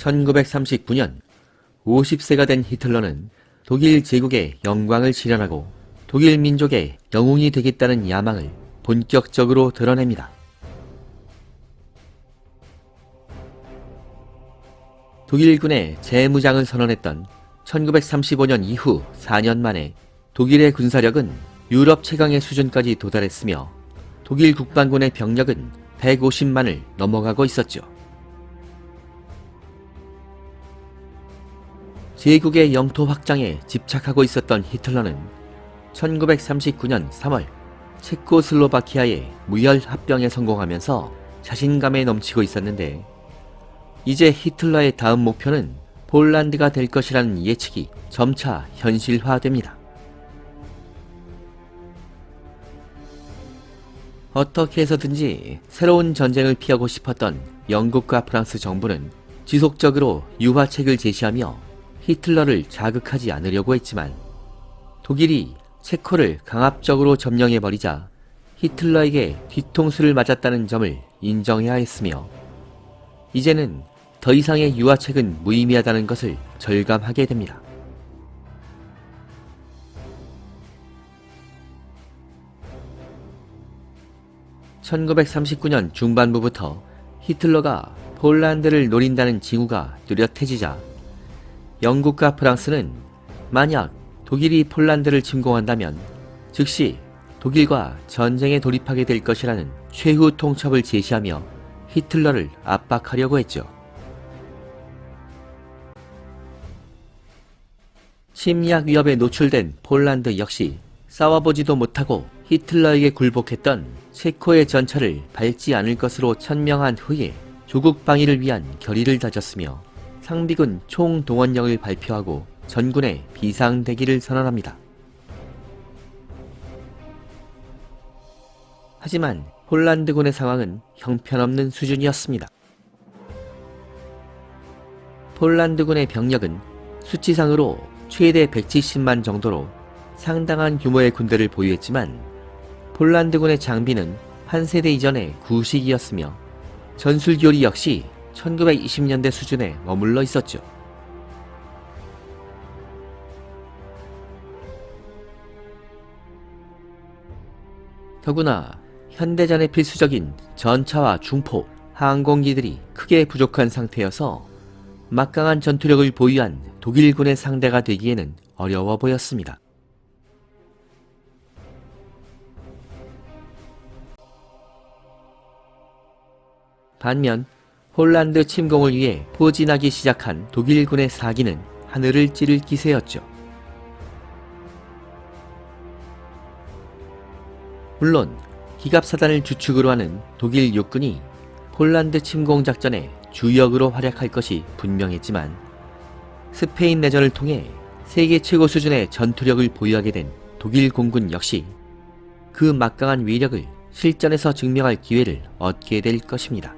1939년 50세가 된 히틀러는 독일 제국의 영광을 실현하고 독일 민족의 영웅이 되겠다는 야망을 본격적으로 드러냅니다. 독일군의 재무장을 선언했던 1935년 이후 4년 만에 독일의 군사력은 유럽 최강의 수준까지 도달했으며 독일 국방군의 병력은 150만을 넘어가고 있었죠. 제국의 영토 확장에 집착하고 있었던 히틀러는 1939년 3월 체코슬로바키아의 무혈 합병에 성공하면서 자신감에 넘치고 있었는데, 이제 히틀러의 다음 목표는 폴란드가 될 것이라는 예측이 점차 현실화됩니다. 어떻게 해서든지 새로운 전쟁을 피하고 싶었던 영국과 프랑스 정부는 지속적으로 유화책을 제시하며 히틀러를 자극하지 않으려고 했지만, 독일이 체코를 강압적으로 점령해버리자 히틀러에게 뒤통수를 맞았다는 점을 인정해야 했으며, 이제는 더 이상의 유화책은 무의미하다는 것을 절감하게 됩니다. (1939년) 중반부부터 히틀러가 폴란드를 노린다는 징후가 뚜렷해지자 영국과 프랑스는 만약 독일이 폴란드를 침공한다면 즉시 독일과 전쟁에 돌입하게 될 것이라는 최후 통첩을 제시하며 히틀러를 압박하려고 했죠. 침략 위협에 노출된 폴란드 역시 싸워보지도 못하고 히틀러에게 굴복했던 체코의 전차를 밟지 않을 것으로 천명한 후에 조국 방위를 위한 결의를 다졌으며 상비군 총동원령을 발표하고 전군의 비상대기를 선언합니다. 하지만 폴란드군의 상황은 형편없는 수준이었습니다. 폴란드군의 병력은 수치상으로 최대 170만 정도로 상당한 규모의 군대를 보유했지만, 폴란드군의 장비는 한 세대 이전의 구식이었으며 전술기술이 역시 1920년대 수준에 머물러 있었죠. 더구나 현대전의 필수적인 전차와 중포, 항공기들이 크게 부족한 상태여서 막강한 전투력을 보유한 독일군의 상대가 되기에는 어려워 보였습니다. 반면 폴란드 침공을 위해 포진하기 시작한 독일군의 사기는 하늘을 찌를 기세였죠. 물론 기갑사단을 주축으로 하는 독일 육군이 폴란드 침공 작전의 주역으로 활약할 것이 분명했지만, 스페인 내전을 통해 세계 최고 수준의 전투력을 보유하게 된 독일 공군 역시 그 막강한 위력을 실전에서 증명할 기회를 얻게 될 것입니다.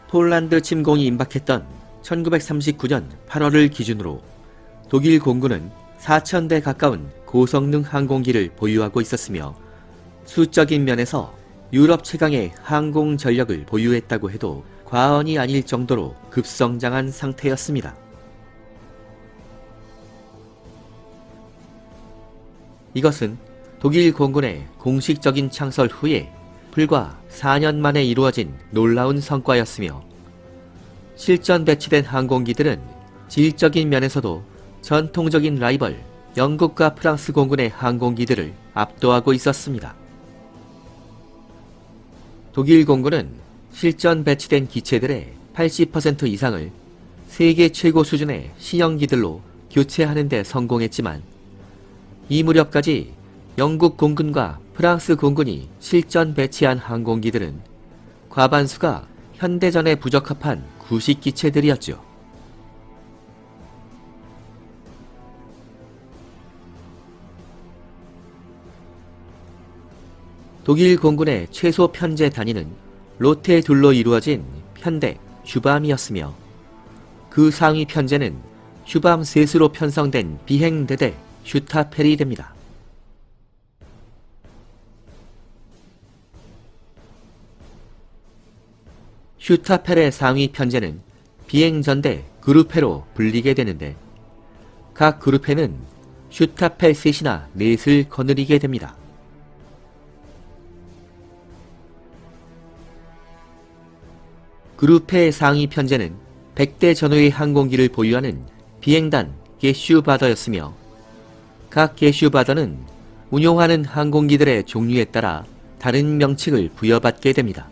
폴란드 침공이 임박했던 1939년 8월을 기준으로 독일 공군은 4,000대 가까운 고성능 항공기를 보유하고 있었으며, 수적인 면에서 유럽 최강의 항공 전력을 보유했다고 해도 과언이 아닐 정도로 급성장한 상태였습니다. 이것은 독일 공군의 공식적인 창설 후에 불과 4년 만에 이루어진 놀라운 성과였으며, 실전 배치된 항공기들은 질적인 면에서도 전통적인 라이벌 영국과 프랑스 공군의 항공기들을 압도하고 있었습니다. 독일 공군은 실전 배치된 기체들의 80% 이상을 세계 최고 수준의 신형기들로 교체하는 데 성공했지만, 이 무렵까지 영국 공군과 프랑스 공군이 실전 배치한 항공기들은 과반수가 현대전에 부적합한 구식 기체들이었죠. 독일 공군의 최소 편제 단위는 로테 둘로 이루어진 편대 슈밤이었으며 그 상위 편제는 슈밤 셋으로 편성된 비행대대 슈타펠이 됩니다. 슈타펠의 상위 편제는 비행전대 그룹회로 불리게 되는데 각 그룹회는 슈타펠 셋이나 넷을 거느리게 됩니다. 그룹의 상위 편제는 100대 전후의 항공기를 보유하는 비행단 게슈바더였으며 각 게슈바더는 운용하는 항공기들의 종류에 따라 다른 명칭을 부여받게 됩니다.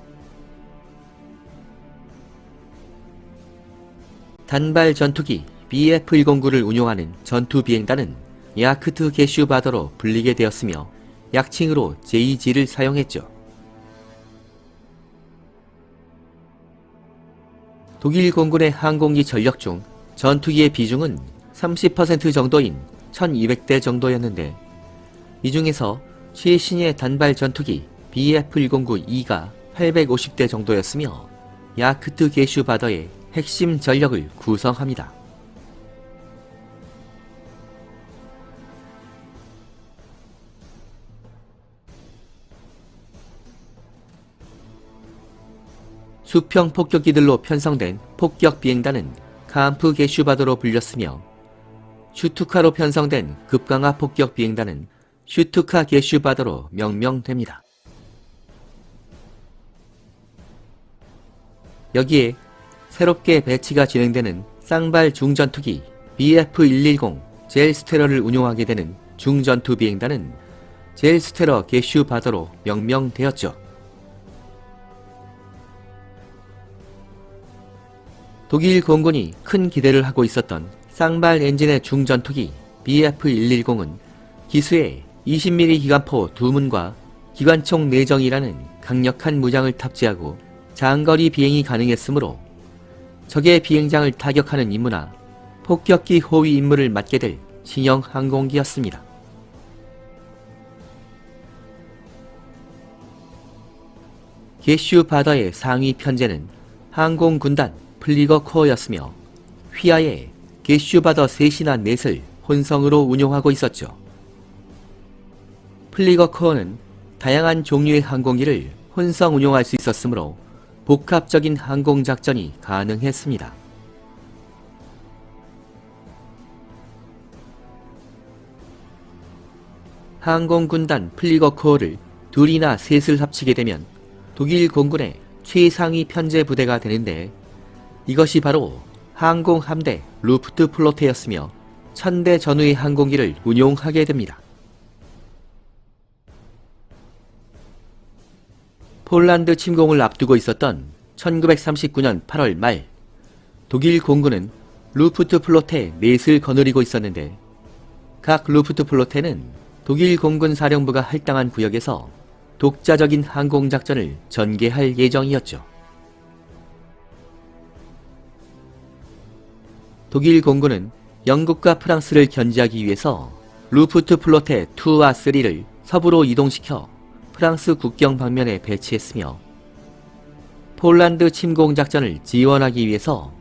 단발 전투기 BF-109를 운용하는 전투 비행단은 야크트 게슈바더로 불리게 되었으며 약칭으로 JG를 사용했죠. 독일 공군의 항공기 전력 중 전투기의 비중은 30% 정도인 1200대 정도였는데 이 중에서 최신의 단발 전투기 BF-109E가 850대 정도였으며 야크트 게슈바더의 핵심 전력을 구성합니다. 수평 폭격기들로 편성된 폭격 비행단은 카암프 게슈바더로 불렸으며 슈투카로 편성된 급강하 폭격 비행단은 슈투카 게슈바더로 명명됩니다. 여기에 새롭게 배치가 진행되는 쌍발 중전투기 BF-110 젤스테러를 운용하게 되는 중전투 비행단은 젤스테러 게슈바더로 명명되었죠. 독일 공군이 큰 기대를 하고 있었던 쌍발 엔진의 중전투기 BF-110은 기수에 20mm 기관포 2문과 기관총 내정이라는 강력한 무장을 탑재하고 장거리 비행이 가능했으므로 적의 비행장을 타격하는 임무나 폭격기 호위 임무를 맡게 될 신형 항공기였습니다. 게슈바더의 상위 편제는 항공군단 플리거 코어였으며 휘하에 게슈바더 셋이나 넷을 혼성으로 운용하고 있었죠. 플리거 코어는 다양한 종류의 항공기를 혼성 운용할 수 있었으므로 복합적인 항공작전이 가능했습니다. 항공군단 플리거 코어를 둘이나 셋을 합치게 되면 독일 공군의 최상위 편제 부대가 되는데 이것이 바로 항공함대 루프트플로테였으며 1000대 전후의 항공기를 운용하게 됩니다. 폴란드 침공을 앞두고 있었던 1939년 8월 말 독일 공군은 루프트플로테 넷을 거느리고 있었는데 각 루프트플로테는 독일 공군 사령부가 할당한 구역에서 독자적인 항공작전을 전개할 예정이었죠. 독일 공군은 영국과 프랑스를 견제하기 위해서 루프트플로테 2와 3를 서부로 이동시켜 프랑스 국경 방면에 배치했으며 폴란드 침공작전을 지원하기 위해서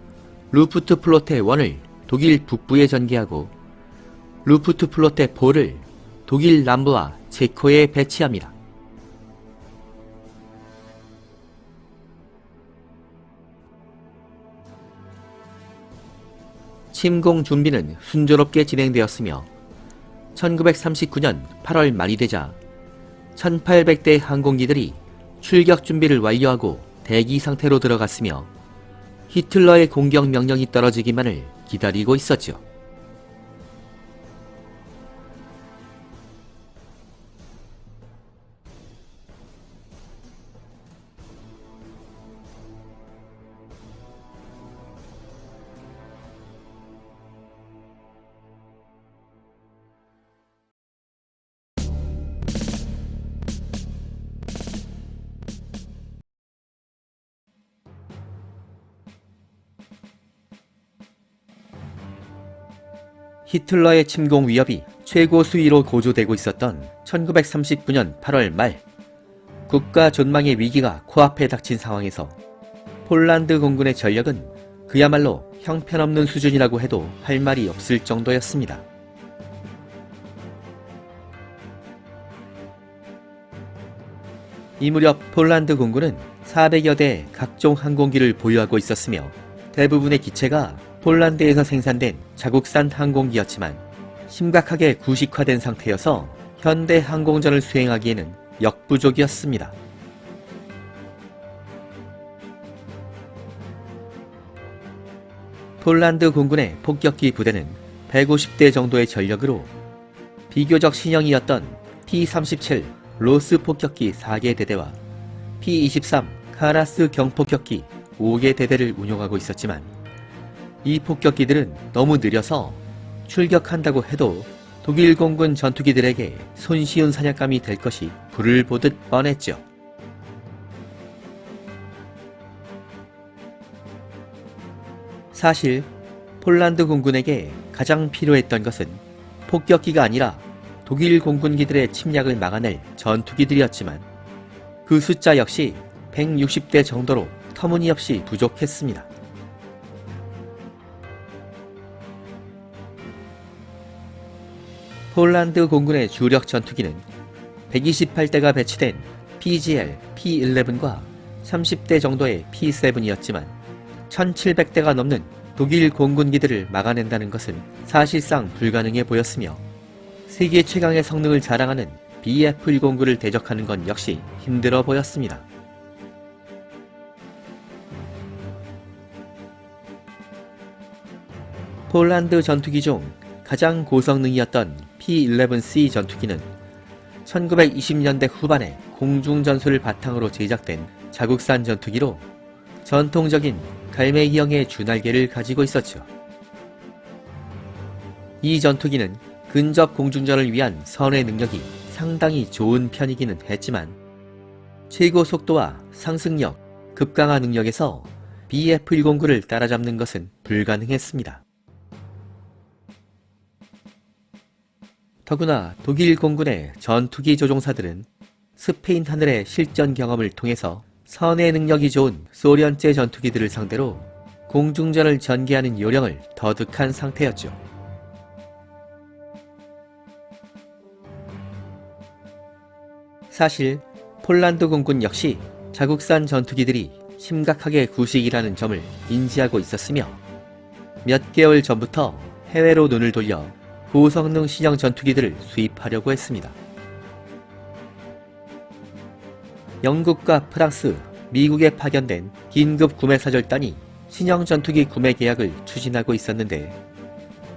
루프트플로테 1을 독일 북부에 전개하고 루프트플로테 4를 독일 남부와 체코에 배치합니다. 침공 준비는 순조롭게 진행되었으며 1939년 8월 말이 되자 1800대 항공기들이 출격 준비를 완료하고 대기 상태로 들어갔으며 히틀러의 공격 명령이 떨어지기만을 기다리고 있었죠. 히틀러의 침공 위협이 최고 수위로 고조되고 있었던 1939년 8월 말 국가 존망의 위기가 코앞에 닥친 상황에서 폴란드 공군의 전력은 그야말로 형편없는 수준이라고 해도 할 말이 없을 정도였습니다. 이 무렵 폴란드 공군은 400여 대의 각종 항공기를 보유하고 있었으며 대부분의 기체가 폴란드에서 생산된 자국산 항공기였지만 심각하게 구식화된 상태여서 현대 항공전을 수행하기에는 역부족이었습니다. 폴란드 공군의 폭격기 부대는 150대 정도의 전력으로 비교적 신형이었던 P-37 로스 폭격기 4개 대대와 P-23 카라스 경폭격기 5개 대대를 운용하고 있었지만 이 폭격기들은 너무 느려서 출격한다고 해도 독일 공군 전투기들에게 손쉬운 사냥감이 될 것이 불을 보듯 뻔했죠. 사실 폴란드 공군에게 가장 필요했던 것은 폭격기가 아니라 독일 공군기들의 침략을 막아낼 전투기들이었지만 그 숫자 역시 160대 정도로 터무니없이 부족했습니다. 폴란드 공군의 주력 전투기는 128대가 배치된 PGL P-11과 30대 정도의 P-7이었지만 1700대가 넘는 독일 공군기들을 막아낸다는 것은 사실상 불가능해 보였으며 세계 최강의 성능을 자랑하는 BF-109를 대적하는 건 역시 힘들어 보였습니다. 폴란드 전투기 중 가장 고성능이었던 P-11C 전투기는 1920년대 후반에 공중전술을 바탕으로 제작된 자국산 전투기로 전통적인 갈매기형의 주날개를 가지고 있었죠. 이 전투기는 근접 공중전을 위한 선의 능력이 상당히 좋은 편이기는 했지만 최고 속도와 상승력, 급강하 능력에서 BF-109를 따라잡는 것은 불가능했습니다. 더구나 독일 공군의 전투기 조종사들은 스페인 하늘의 실전 경험을 통해서 선의 능력이 좋은 소련제 전투기들을 상대로 공중전을 전개하는 요령을 터득한 상태였죠. 사실 폴란드 공군 역시 자국산 전투기들이 심각하게 구식이라는 점을 인지하고 있었으며 몇 개월 전부터 해외로 눈을 돌려 고성능 신형 전투기들을 수입하려고 했습니다. 영국과 프랑스, 미국에 파견된 긴급 구매사절단이 신형 전투기 구매 계약을 추진하고 있었는데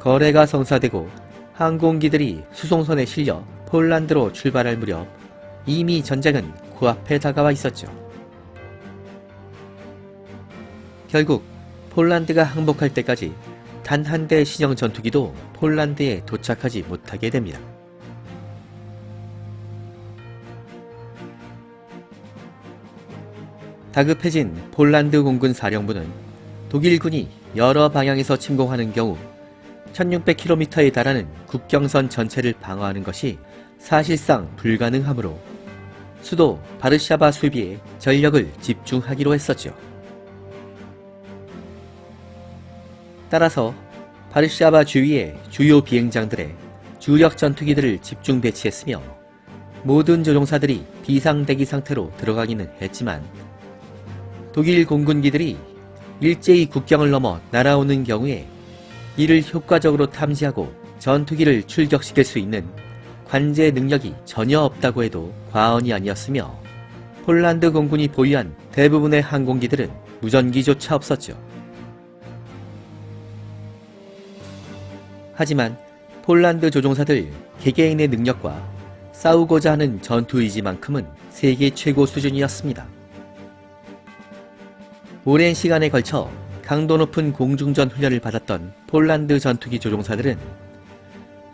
거래가 성사되고 항공기들이 수송선에 실려 폴란드로 출발할 무렵 이미 전쟁은 코앞에 다가와 있었죠. 결국 폴란드가 항복할 때까지 단 한 대의 신형 전투기도 폴란드에 도착하지 못하게 됩니다. 다급해진 폴란드 공군 사령부는 독일군이 여러 방향에서 침공하는 경우 1600km에 달하는 국경선 전체를 방어하는 것이 사실상 불가능하므로 수도 바르샤바 수비에 전력을 집중하기로 했었죠. 따라서 바르샤바 주위의 주요 비행장들에 주력 전투기들을 집중 배치했으며 모든 조종사들이 비상대기 상태로 들어가기는 했지만 독일 공군기들이 일제히 국경을 넘어 날아오는 경우에 이를 효과적으로 탐지하고 전투기를 출격시킬 수 있는 관제 능력이 전혀 없다고 해도 과언이 아니었으며 폴란드 공군이 보유한 대부분의 항공기들은 무전기조차 없었죠. 하지만 폴란드 조종사들 개개인의 능력과 싸우고자 하는 전투 의지만큼은 세계 최고 수준이었습니다. 오랜 시간에 걸쳐 강도 높은 공중전 훈련을 받았던 폴란드 전투기 조종사들은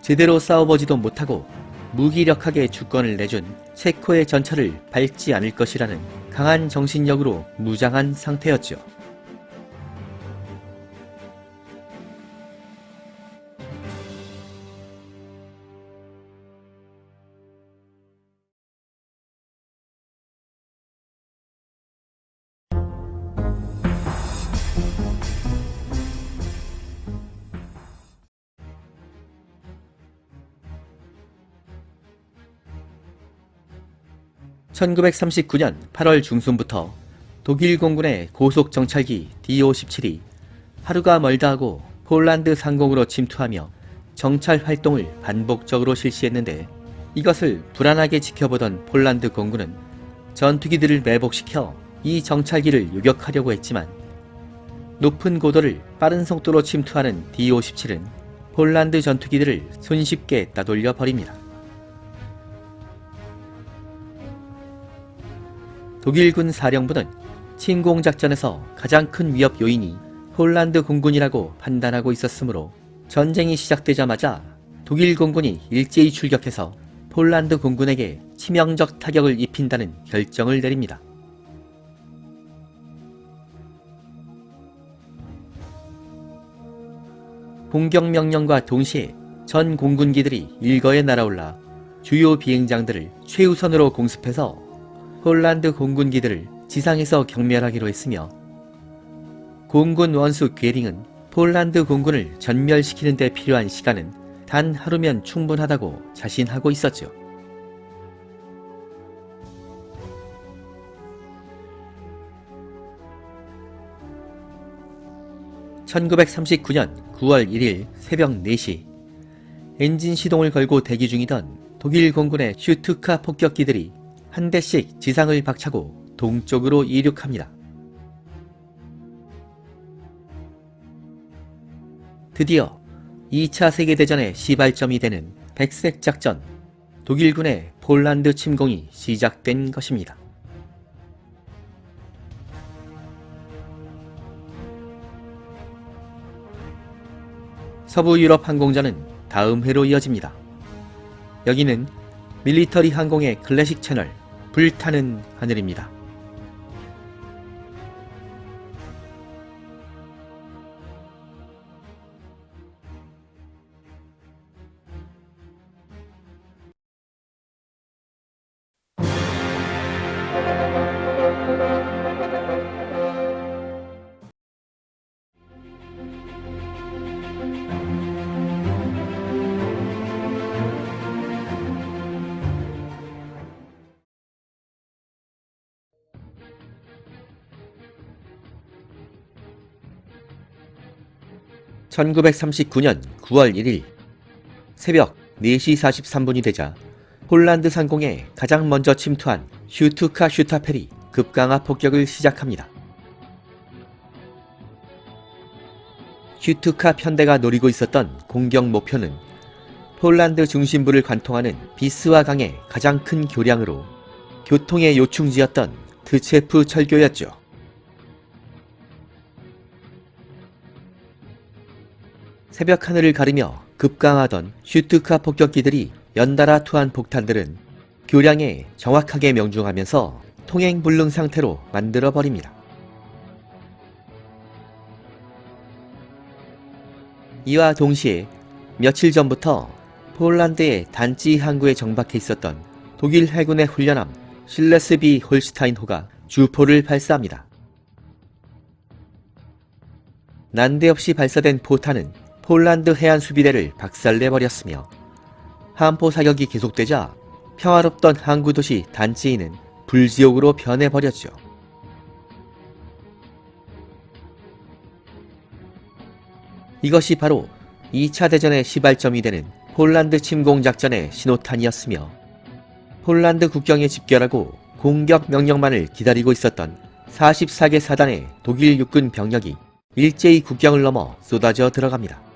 제대로 싸워보지도 못하고 무기력하게 주권을 내준 체코의 전차를 밟지 않을 것이라는 강한 정신력으로 무장한 상태였죠. 1939년 8월 중순부터 독일 공군의 고속 정찰기 D-57이 하루가 멀다 하고 폴란드 상공으로 침투하며 정찰 활동을 반복적으로 실시했는데, 이것을 불안하게 지켜보던 폴란드 공군은 전투기들을 매복시켜 이 정찰기를 요격하려고 했지만, 높은 고도를 빠른 속도로 침투하는 D-57은 폴란드 전투기들을 손쉽게 따돌려 버립니다. 독일군 사령부는 침공작전에서 가장 큰 위협 요인이 폴란드 공군이라고 판단하고 있었으므로 전쟁이 시작되자마자 독일 공군이 일제히 출격해서 폴란드 공군에게 치명적 타격을 입힌다는 결정을 내립니다. 공격 명령과 동시에 전 공군기들이 일거에 날아올라 주요 비행장들을 최우선으로 공습해서 폴란드 공군기들을 지상에서 경멸하기로 했으며, 공군 원수 괴링은 폴란드 공군을 전멸시키는 데 필요한 시간은 단 하루면 충분하다고 자신하고 있었죠. (1939년 9월 1일) 새벽 4시, 엔진 시동을 걸고 대기 중이던 독일 공군의 슈투카 폭격기들이 한 대씩 지상을 박차고 동쪽으로 이륙합니다. 드디어 2차 세계대전의 시발점이 되는 백색 작전, 독일군의 폴란드 침공이 시작된 것입니다. 서부 유럽 항공전은 다음 회로 이어집니다. 여기는 밀리터리 항공의 클래식 채널 불타는 하늘입니다. (1939년 9월 1일) 새벽 4시 43분이 되자 폴란드 상공에 가장 먼저 침투한 슈투카 슈타펠이 급강하 폭격을 시작합니다. 슈투카 편대가 노리고 있었던 공격 목표는 폴란드 중심부를 관통하는 비스와 강의 가장 큰 교량으로 교통의 요충지였던 트체프 철교였죠. 새벽 하늘을 가르며 급강하던 슈투카 폭격기들이 연달아 투한 폭탄들은 교량에 정확하게 명중하면서 통행불능 상태로 만들어버립니다. 이와 동시에 며칠 전부터 폴란드의 단지 항구에 정박해 있었던 독일 해군의 훈련함 실레스비 홀슈타인호가 주포를 발사합니다. 난데없이 발사된 포탄은 폴란드 해안 수비대를 박살내버렸으며, 함포 사격이 계속되자 평화롭던 항구 도시 단지인은 불지옥으로 변해버렸죠. 이것이 바로 2차 대전의 시발점이 되는 폴란드 침공 작전의 신호탄이었으며, 폴란드 국경에 집결하고 공격 명령만을 기다리고 있었던 44개 사단의 독일 육군 병력이 일제히 국경을 넘어 쏟아져 들어갑니다.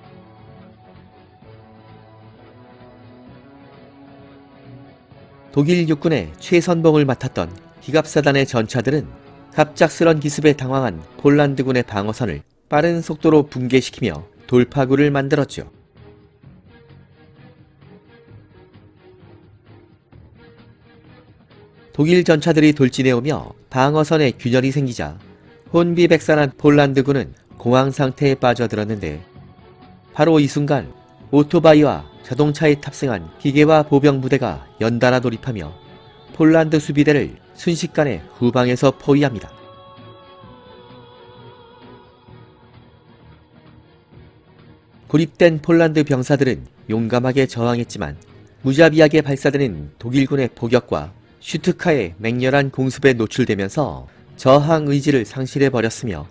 독일 육군의 최선봉을 맡았던 기갑사단의 전차들은 갑작스런 기습에 당황한 폴란드군의 방어선을 빠른 속도로 붕괴시키며 돌파구를 만들었죠. 독일 전차들이 돌진해오며 방어선에 균열이 생기자 혼비백산한 폴란드군은 공황 상태에 빠져들었는데, 바로 이 순간 오토바이와 자동차에 탑승한 기계화 보병 부대가 연달아 돌입하며 폴란드 수비대를 순식간에 후방에서 포위합니다. 고립된 폴란드 병사들은 용감하게 저항했지만 무자비하게 발사되는 독일군의 포격과 슈트카의 맹렬한 공습에 노출되면서 저항 의지를 상실해버렸으며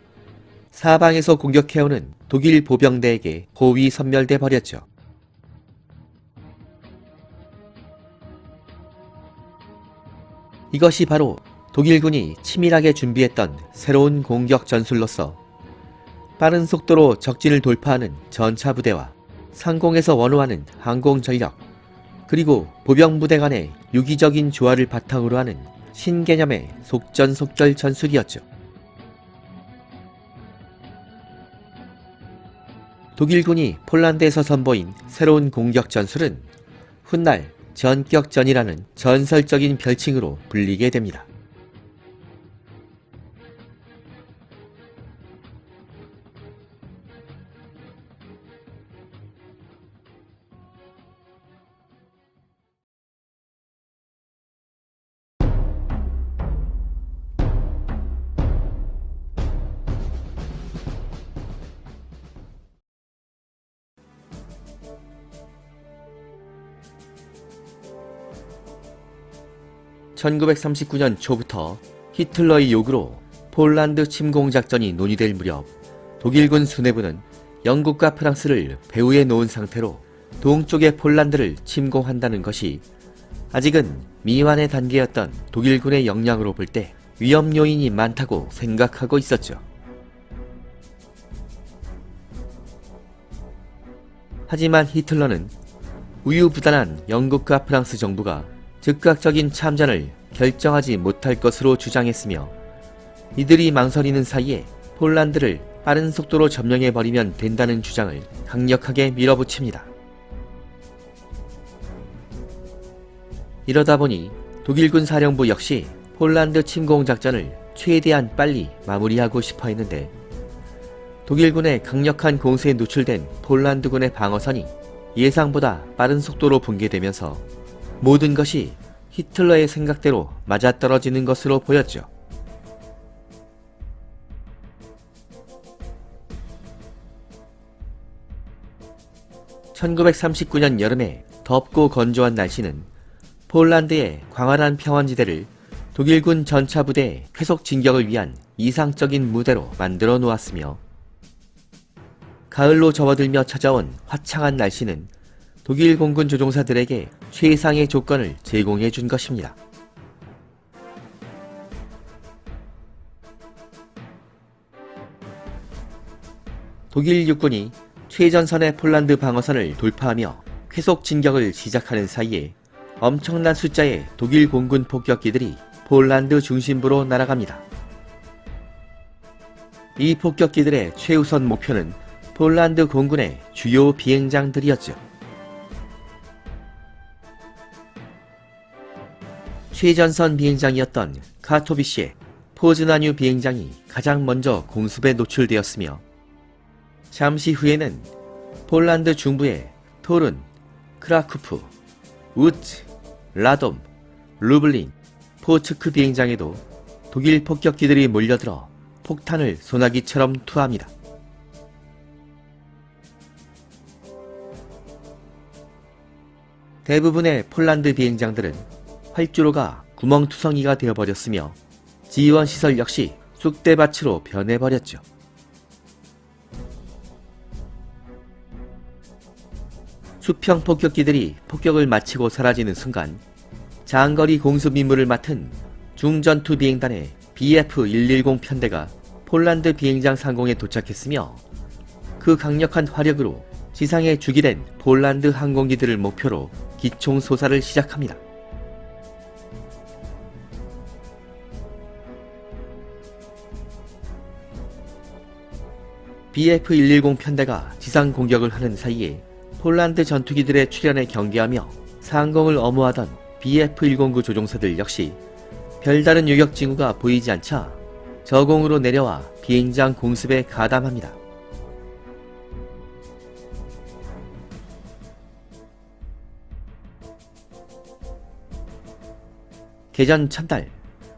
사방에서 공격해오는 독일 보병대에게 호위 섬멸돼 버렸죠. 이것이 바로 독일군이 치밀하게 준비했던 새로운 공격 전술로서 빠른 속도로 적진을 돌파하는 전차 부대와 상공에서 원호하는 항공 전력, 그리고 보병 부대 간의 유기적인 조화를 바탕으로 하는 신개념의 속전속결 전술이었죠. 독일군이 폴란드에서 선보인 새로운 공격 전술은 훗날 전격전이라는 전설적인 별칭으로 불리게 됩니다. (1939년) 초부터 히틀러의 요구로 폴란드 침공작전이 논의될 무렵 독일군 수뇌부는 영국과 프랑스를 배후에 놓은 상태로 동쪽의 폴란드를 침공한다는 것이 아직은 미완의 단계였던 독일군의 역량으로 볼 때 위험 요인이 많다고 생각하고 있었죠. 하지만 히틀러는 우유부단한 영국과 프랑스 정부가 즉각적인 참전을 결정하지 못할 것으로 주장했으며 이들이 망설이는 사이에 폴란드를 빠른 속도로 점령해버리면 된다는 주장을 강력하게 밀어붙입니다. 이러다 보니 독일군 사령부 역시 폴란드 침공작전을 최대한 빨리 마무리하고 싶어 했는데 독일군의 강력한 공세에 노출된 폴란드군의 방어선이 예상보다 빠른 속도로 붕괴되면서 모든 것이 히틀러의 생각대로 맞아떨어지는 것으로 보였죠. (1939년) 여름에 덥고 건조한 날씨는 폴란드의 광활한 평원지대를 독일군 전차 부대의 회속 진격을 위한 이상적인 무대로 만들어 놓았으며 가을로 접어들며 찾아온 화창한 날씨는 독일 공군 조종사들에게 최상의 조건을 제공해 준 것입니다. 독일 육군이 최전선의 폴란드 방어선을 돌파하며 회속 진격을 시작하는 사이에 엄청난 숫자의 독일 공군 폭격기들이 폴란드 중심부로 날아갑니다. 이 폭격기들의 최우선 목표는 폴란드 공군의 주요 비행장들이었죠. 최전선 비행장이었던 카토비시의 포즈나뉴 비행장이 가장 먼저 공습에 노출되었으며 잠시 후에는 폴란드 중부의 토룬, 크라쿠프, 우츠, 라돔, 루블린, 포츠크 비행장에도 독일 폭격기들이 몰려들어 폭탄을 소나기처럼 투하합니다. 대부분의 폴란드 비행장들은 활주로가 구멍투성이가 되어버렸으며 지원시설 역시 쑥대밭으로 변해버렸죠. 수평 폭격기들이 폭격을 마치고 사라지는 순간 장거리 공습 임무를 맡은 중전투 비행단의 BF-110 편대가 폴란드 비행장 상공에 도착했으며 그 강력한 화력으로 지상에 주기된 폴란드 항공기들을 목표로 기총 소사를 시작합니다. BF-110 편대가 지상 공격을 하는 사이에 폴란드 전투기들의 출현에 경계하며 상공을 엄호하던 BF-109 조종사들 역시 별다른 요격 징후가 보이지 않자 저공으로 내려와 비행장 공습에 가담합니다. 개전 첫날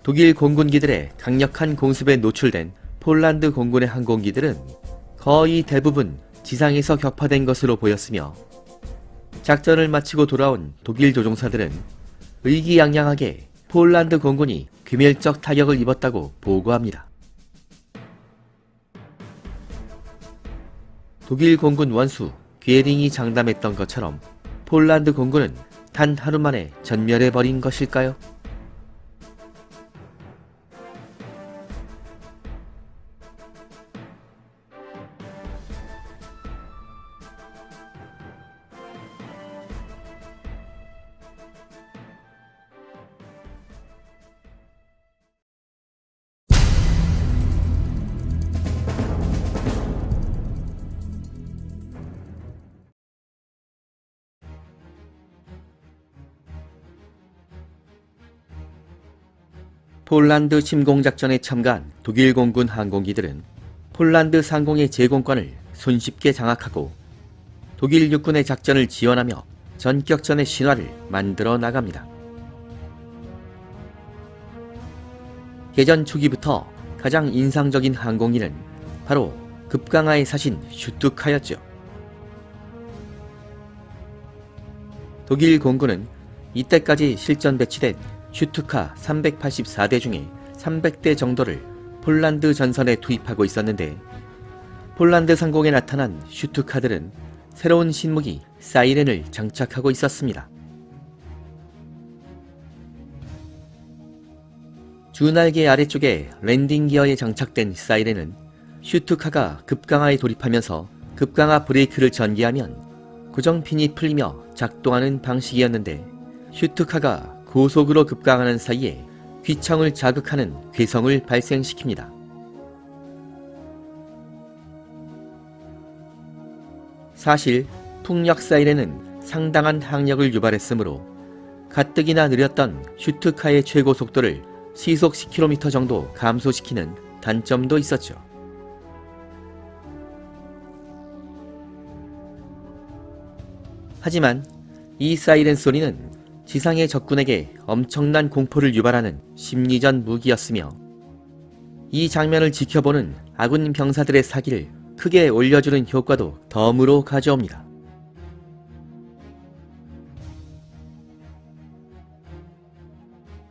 독일 공군기들의 강력한 공습에 노출된 폴란드 공군의 항공기들은 거의 대부분 지상에서 격파된 것으로 보였으며 작전을 마치고 돌아온 독일 조종사들은 의기양양하게 폴란드 공군이 괴멸적 타격을 입었다고 보고합니다. 독일 공군 원수 괴링이 장담했던 것처럼 폴란드 공군은 단 하루 만에 전멸해버린 것일까요? 폴란드 침공작전에 참가한 독일 공군 항공기들은 폴란드 상공의 제공권을 손쉽게 장악하고 독일 육군의 작전을 지원하며 전격전의 신화를 만들어 나갑니다. 개전 초기부터 가장 인상적인 항공기는 바로 급강하의 사신 슈투카였죠. 독일 공군은 이때까지 실전 배치된 슈투카 384대 중에 300대 정도를 폴란드 전선에 투입하고 있었는데, 폴란드 상공에 나타난 슈투카들은 새로운 신무기 사이렌을 장착하고 있었습니다. 주날개 아래쪽에 랜딩 기어에 장착된 사이렌은 슈투카가 급강하에 돌입하면서 급강하 브레이크를 전개하면 고정핀이 풀리며 작동하는 방식이었는데, 슈투카가 고속으로 급강하는 사이에 귀청을 자극하는 괴성을 발생시킵니다. 사실 풍력 사이렌은 상당한 항력을 유발했으므로 가뜩이나 느렸던 슈투카의 최고 속도를 시속 10km 정도 감소시키는 단점도 있었죠. 하지만 이 사이렌 소리는 지상의 적군에게 엄청난 공포를 유발하는 심리전 무기였으며, 이 장면을 지켜보는 아군 병사들의 사기를 크게 올려주는 효과도 덤으로 가져옵니다.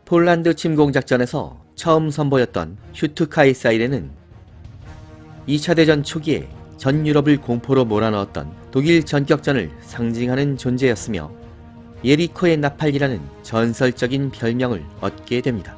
폴란드 침공작전에서 처음 선보였던 슈투카의 사이렌은 2차 대전 초기에 전 유럽을 공포로 몰아넣었던 독일 전격전을 상징하는 존재였으며, 예리코의 나팔이라는 전설적인 별명을 얻게 됩니다.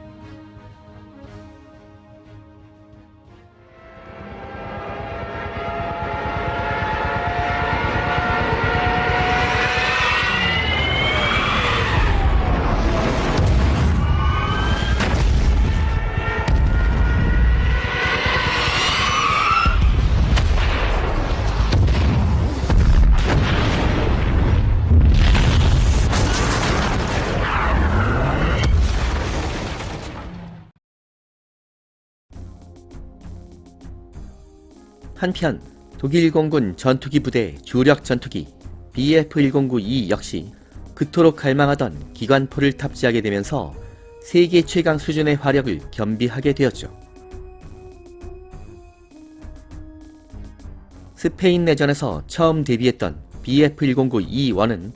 한편 독일 공군 전투기 부대 주력 전투기 BF-109E 역시 그토록 갈망하던 기관포를 탑재하게 되면서 세계 최강 수준의 화력을 겸비하게 되었죠. 스페인 내전에서 처음 데뷔했던 BF-109E1은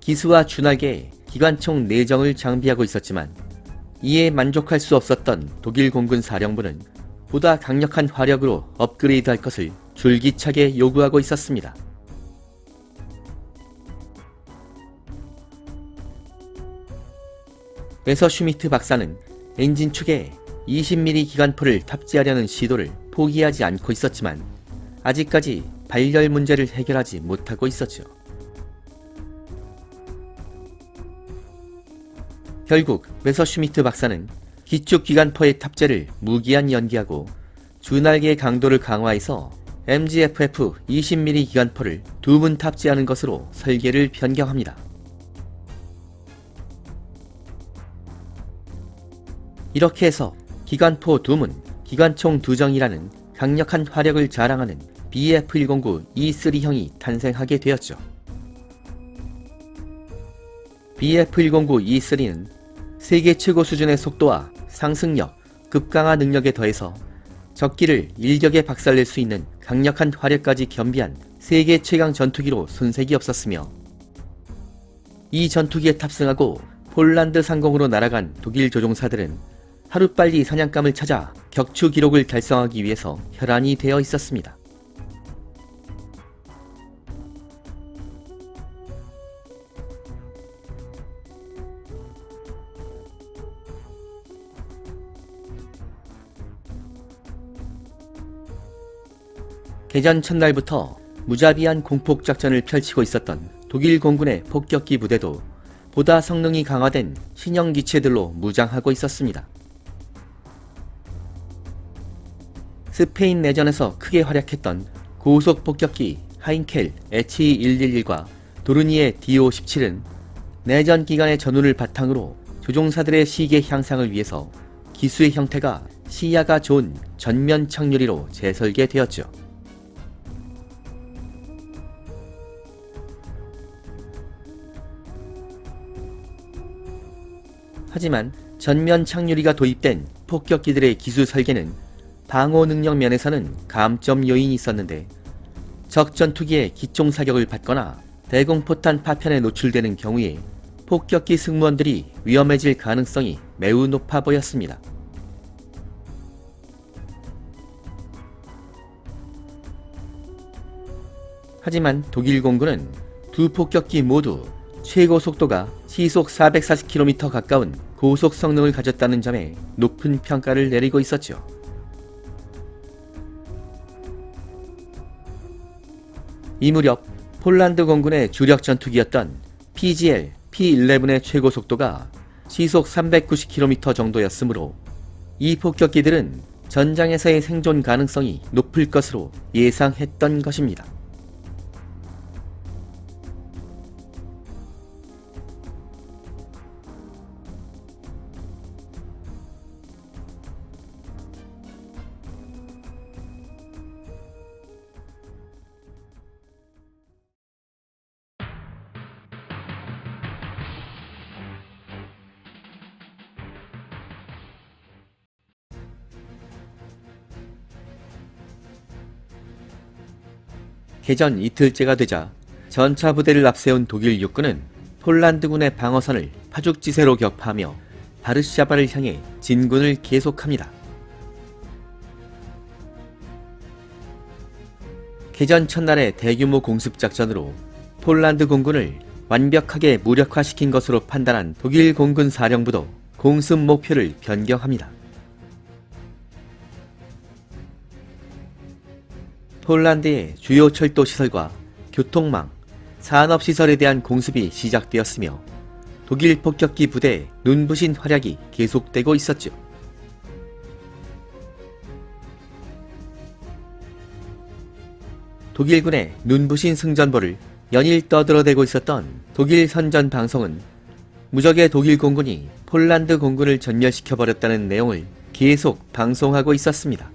기수와 주날개에 기관총 내정을 장비하고 있었지만, 이에 만족할 수 없었던 독일 공군 사령부는 보다 강력한 화력으로 업그레이드할 것을 줄기차게 요구하고 있었습니다. 메서슈미트 박사는 엔진 축에 20mm 기관포를 탑재하려는 시도를 포기하지 않고 있었지만, 아직까지 발열 문제를 해결하지 못하고 있었죠. 결국 메서슈미트 박사는 기축 기관포의 탑재를 무기한 연기하고 주날개의 강도를 강화해서 MGFF 20mm 기관포를 2문 탑재하는 것으로 설계를 변경합니다. 이렇게 해서 기관포 2문, 기관총 2정이라는 강력한 화력을 자랑하는 BF-109 E3형이 탄생하게 되었죠. BF-109 E3는 세계 최고 수준의 속도와 상승력, 급강하 능력에 더해서 적기를 일격에 박살낼 수 있는 강력한 화력까지 겸비한 세계 최강 전투기로 손색이 없었으며, 이 전투기에 탑승하고 폴란드 상공으로 날아간 독일 조종사들은 하루빨리 사냥감을 찾아 격추 기록을 달성하기 위해서 혈안이 되어 있었습니다. 개전 첫날부터 무자비한 공폭작전을 펼치고 있었던 독일 공군의 폭격기 부대도 보다 성능이 강화된 신형 기체들로 무장하고 있었습니다. 스페인 내전에서 크게 활약했던 고속 폭격기 하인켈 H111과 도르니의 DO-17은 내전 기간의 전운을 바탕으로 조종사들의 시계 향상을 위해서 기수의 형태가 시야가 좋은 전면 착유리로 재설계되었죠. 하지만 전면 착유리가 도입된 폭격기들의 기수 설계는 방어 능력 면에서는 감점 요인이 있었는데 적 전투기의 기총 사격을 받거나 대공포탄 파편에 노출되는 경우에 폭격기 승무원들이 위험해질 가능성이 매우 높아 보였습니다. 하지만 독일 공군은 두 폭격기 모두 최고 속도가 시속 440km 가까운 고속 성능을 가졌다는 점에 높은 평가를 내리고 있었죠. 이 무렵 폴란드 공군의 주력 전투기였던 PGL P11의 최고 속도가 시속 390km 정도였으므로 이 폭격기들은 전장에서의 생존 가능성이 높을 것으로 예상했던 것입니다. 개전 이틀째가 되자 전차 부대를 앞세운 독일 육군은 폴란드군의 방어선을 파죽지세로 격파하며 바르샤바를 향해 진군을 계속합니다. 개전 첫날의 대규모 공습작전으로 폴란드 공군을 완벽하게 무력화시킨 것으로 판단한 독일 공군 사령부도 공습 목표를 변경합니다. 폴란드의 주요 철도 시설과 교통망, 산업시설에 대한 공습이 시작되었으며 독일 폭격기 부대의 눈부신 활약이 계속되고 있었죠. 독일군의 눈부신 승전보를 연일 떠들어대고 있었던 독일 선전 방송은 무적의 독일 공군이 폴란드 공군을 전멸시켜버렸다는 내용을 계속 방송하고 있었습니다.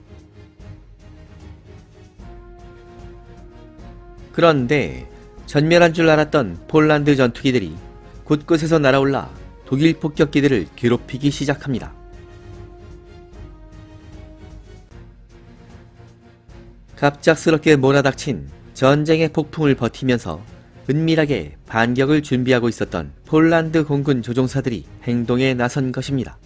그런데 전멸한 줄 알았던 폴란드 전투기들이 곳곳에서 날아올라 독일 폭격기들을 괴롭히기 시작합니다. 갑작스럽게 몰아닥친 전쟁의 폭풍을 버티면서 은밀하게 반격을 준비하고 있었던 폴란드 공군 조종사들이 행동에 나선 것입니다.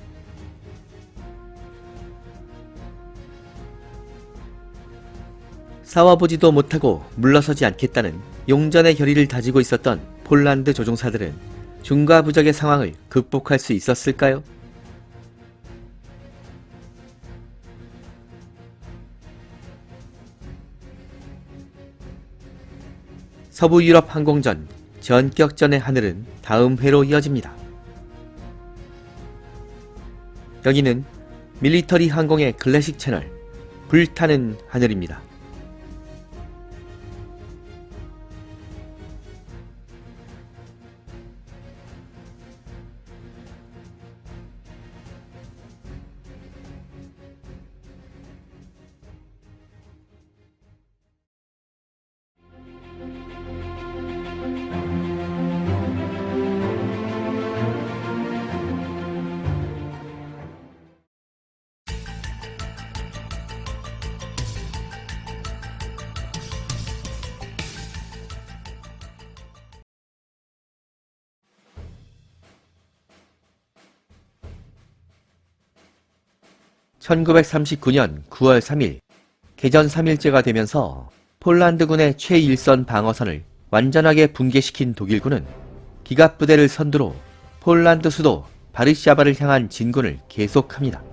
싸워보지도 못하고 물러서지 않겠다는 용전의 결의를 다지고 있었던 폴란드 조종사들은 중과부적의 상황을 극복할 수 있었을까요? 서부 유럽 항공전 전격전의 하늘은 다음 회로 이어집니다. 여기는 밀리터리 항공의 클래식 채널 불타는 하늘입니다. 1939년 9월 3일 개전 3일째가 되면서 폴란드군의 최일선 방어선을 완전하게 붕괴시킨 독일군은 기갑부대를 선두로 폴란드 수도 바르샤바를 향한 진군을 계속합니다.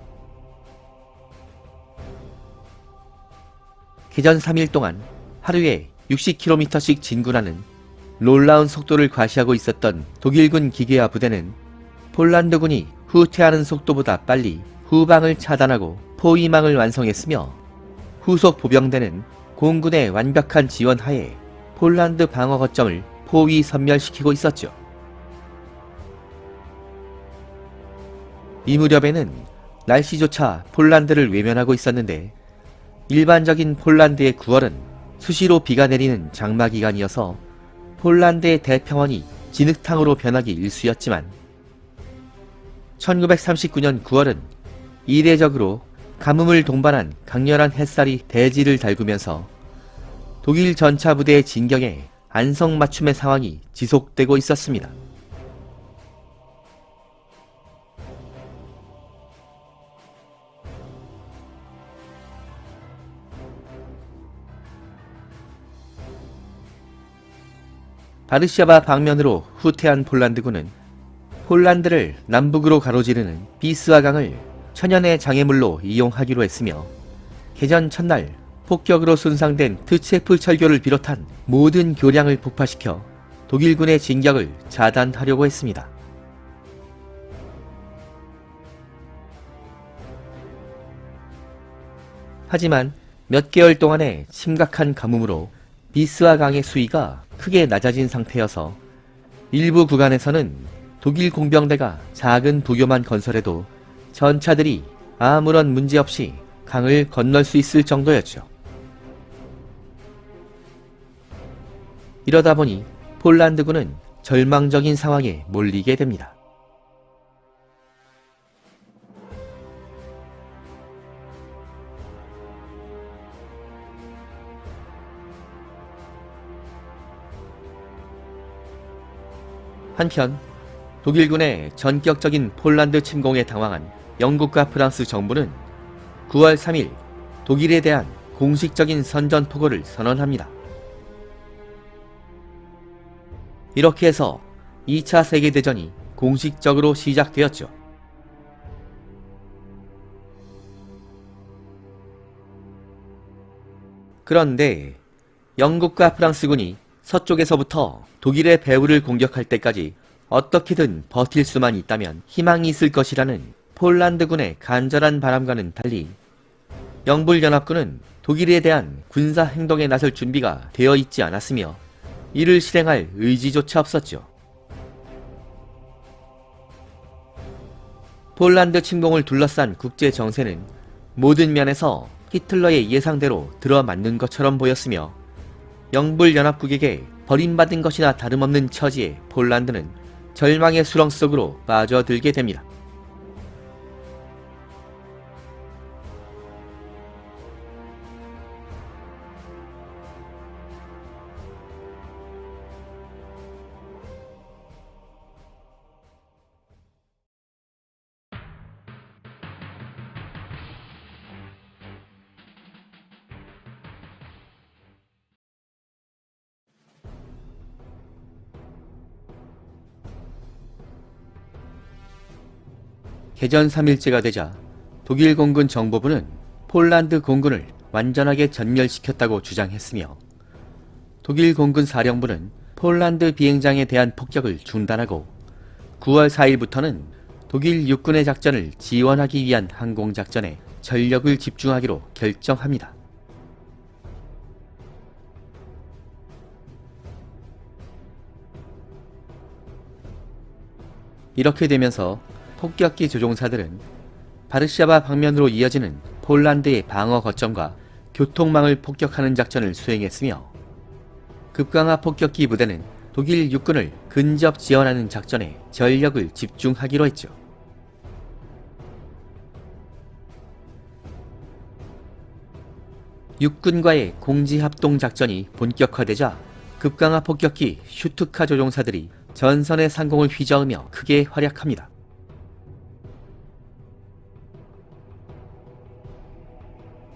개전 3일 동안 하루에 60km씩 진군하는 놀라운 속도를 과시하고 있었던 독일군 기계화 부대는 폴란드군이 후퇴하는 속도보다 빨리 후방을 차단하고 포위망을 완성했으며 후속 보병대는 공군의 완벽한 지원 하에 폴란드 방어 거점을 포위 섬멸시키고 있었죠. 이 무렵에는 날씨조차 폴란드를 외면하고 있었는데 일반적인 폴란드의 9월은 수시로 비가 내리는 장마 기간이어서 폴란드의 대평원이 진흙탕으로 변하기 일쑤였지만 1939년 9월은 이례적으로 가뭄을 동반한 강렬한 햇살이 대지를 달구면서 독일 전차 부대의 진격에 안성맞춤의 상황이 지속되고 있었습니다. 바르샤바 방면으로 후퇴한 폴란드군은 폴란드를 남북으로 가로지르는 비스와강을 천연의 장애물로 이용하기로 했으며 개전 첫날 폭격으로 손상된 트체프 철교를 비롯한 모든 교량을 폭파시켜 독일군의 진격을 차단하려고 했습니다. 하지만 몇 개월 동안의 심각한 가뭄으로 비스와강의 수위가 크게 낮아진 상태여서 일부 구간에서는 독일 공병대가 작은 부교만 건설해도 전차들이 아무런 문제 없이 강을 건널 수 있을 정도였죠. 이러다 보니 폴란드군은 절망적인 상황에 몰리게 됩니다. 한편 독일군의 전격적인 폴란드 침공에 당황한 영국과 프랑스 정부는 9월 3일 독일에 대한 공식적인 선전포고를 선언합니다. 이렇게 해서 2차 세계대전이 공식적으로 시작되었죠. 그런데 영국과 프랑스군이 서쪽에서부터 독일의 배후를 공격할 때까지 어떻게든 버틸 수만 있다면 희망이 있을 것이라는 폴란드군의 간절한 바람과는 달리 영불연합군은 독일에 대한 군사 행동에 나설 준비가 되어 있지 않았으며 이를 실행할 의지조차 없었죠. 폴란드 침공을 둘러싼 국제 정세는 모든 면에서 히틀러의 예상대로 들어맞는 것처럼 보였으며 영불연합국에게 버림받은 것이나 다름없는 처지에 폴란드는 절망의 수렁 속으로 빠져들게 됩니다. 개전 3일째가 되자 독일 공군 정보부는 폴란드 공군을 완전하게 전멸시켰다고 주장했으며 독일 공군 사령부는 폴란드 비행장에 대한 폭격을 중단하고 9월 4일부터는 독일 육군의 작전을 지원하기 위한 항공작전에 전력을 집중하기로 결정합니다. 이렇게 되면서 폭격기 조종사들은 바르샤바 방면으로 이어지는 폴란드의 방어 거점과 교통망을 폭격하는 작전을 수행했으며 급강하 폭격기 부대는 독일 육군을 근접 지원하는 작전에 전력을 집중하기로 했죠. 육군과의 공지합동 작전이 본격화되자 급강하 폭격기 슈투카 조종사들이 전선의 상공을 휘저으며 크게 활약합니다.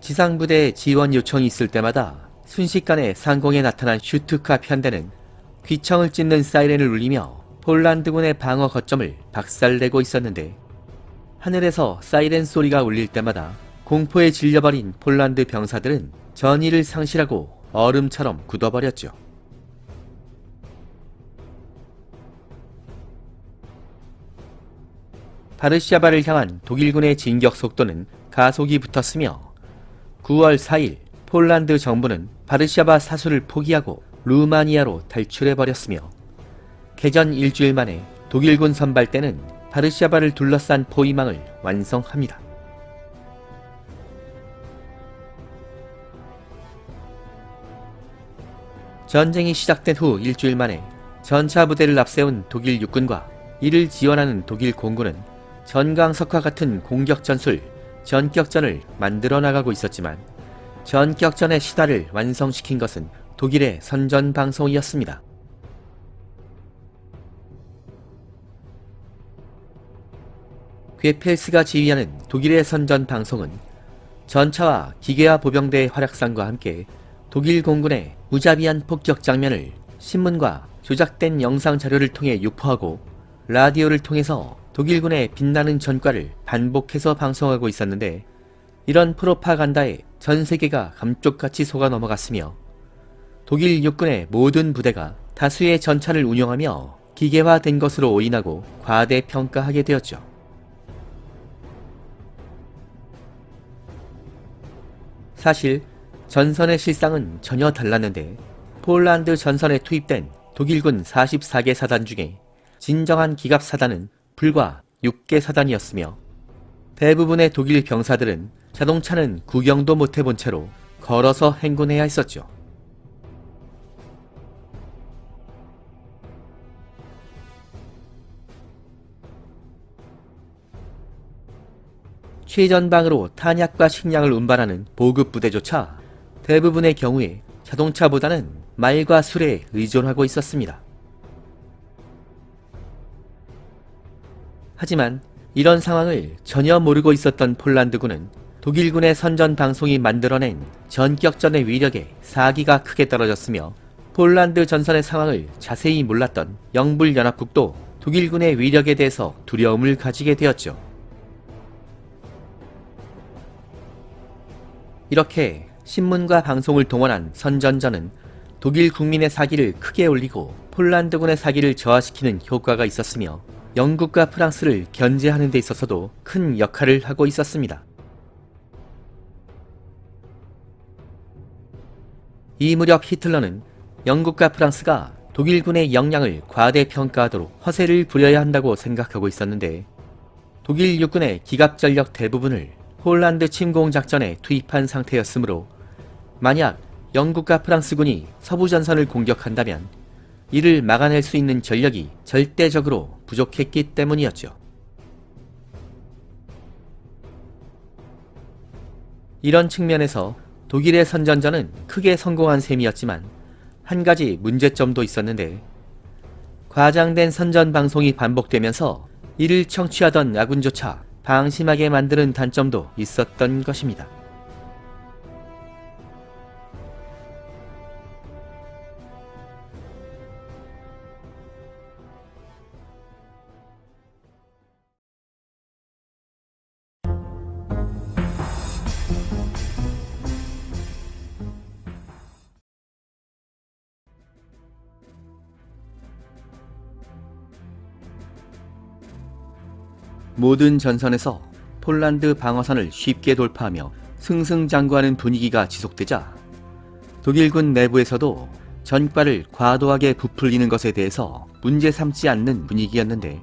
지상부대 지원 요청이 있을 때마다 순식간에 상공에 나타난 슈투카 편대는 귀청을 찢는 사이렌을 울리며 폴란드군의 방어 거점을 박살내고 있었는데, 하늘에서 사이렌 소리가 울릴 때마다 공포에 질려버린 폴란드 병사들은 전의를 상실하고 얼음처럼 굳어버렸죠. 바르샤바를 향한 독일군의 진격 속도는 가속이 붙었으며 9월 4일 폴란드 정부는 바르샤바 사수를 포기하고 루마니아로 탈출해버렸으며, 개전 일주일 만에 독일군 선발대는 바르샤바를 둘러싼 포위망을 완성합니다. 전쟁이 시작된 후 일주일 만에 전차 부대를 앞세운 독일 육군과 이를 지원하는 독일 공군은 전광석화 같은 공격 전술, 전격전을 만들어 나가고 있었지만, 전격전의 시다를 완성시킨 것은 독일의 선전방송이었습니다. 괴펠스가 지휘하는 독일의 선전방송은 전차와 기계화 보병대의 활약상과 함께 독일 공군의 무자비한 폭격 장면을 신문과 조작된 영상 자료를 통해 유포하고 라디오를 통해서 독일군의 빛나는 전과를 반복해서 방송하고 있었는데, 이런 프로파간다에 전 세계가 감쪽같이 속아 넘어갔으며, 독일 육군의 모든 부대가 다수의 전차를 운용하며 기계화된 것으로 오인하고 과대평가하게 되었죠. 사실 전선의 실상은 전혀 달랐는데, 폴란드 전선에 투입된 독일군 44개 사단 중에 진정한 기갑 사단은 불과 6개 사단이었으며, 대부분의 독일 병사들은 자동차는 구경도 못 해본 채로 걸어서 행군해야 했었죠. 최전방으로 탄약과 식량을 운반하는 보급 부대조차 대부분의 경우에 자동차보다는 말과 술에 의존하고 있었습니다. 하지만 이런 상황을 전혀 모르고 있었던 폴란드군은 독일군의 선전방송이 만들어낸 전격전의 위력에 사기가 크게 떨어졌으며, 폴란드 전선의 상황을 자세히 몰랐던 영불연합국도 독일군의 위력에 대해서 두려움을 가지게 되었죠. 이렇게 신문과 방송을 동원한 선전전은 독일 국민의 사기를 크게 올리고 폴란드군의 사기를 저하시키는 효과가 있었으며, 영국과 프랑스를 견제하는 데 있어서도 큰 역할을 하고 있었습니다. 이 무렵 히틀러는 영국과 프랑스가 독일군의 역량을 과대평가하도록 허세를 부려야 한다고 생각하고 있었는데, 독일 육군의 기갑전력 대부분을 폴란드 침공작전에 투입한 상태였으므로, 만약 영국과 프랑스군이 서부전선을 공격한다면 이를 막아낼 수 있는 전력이 절대적으로 부족했기 때문이었죠. 이런 측면에서 독일의 선전전은 크게 성공한 셈이었지만, 한 가지 문제점도 있었는데, 과장된 선전 방송이 반복되면서 이를 청취하던 아군조차 방심하게 만드는 단점도 있었던 것입니다. 모든 전선에서 폴란드 방어선을 쉽게 돌파하며 승승장구하는 분위기가 지속되자, 독일군 내부에서도 전과를 과도하게 부풀리는 것에 대해서 문제 삼지 않는 분위기였는데,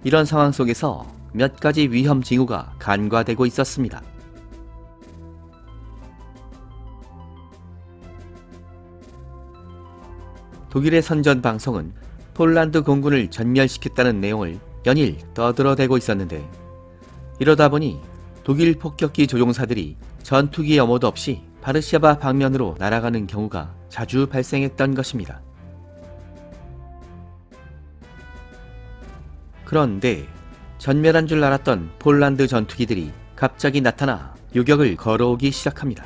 이런 상황 속에서 몇 가지 위험 징후가 간과되고 있었습니다. 독일의 선전 방송은 폴란드 공군을 전멸시켰다는 내용을 연일 떠들어대고 있었는데, 이러다 보니 독일 폭격기 조종사들이 전투기 염호도 없이 바르샤바 방면으로 날아가는 경우가 자주 발생했던 것입니다. 그런데 전멸한 줄 알았던 폴란드 전투기들이 갑자기 나타나 요격을 걸어오기 시작합니다.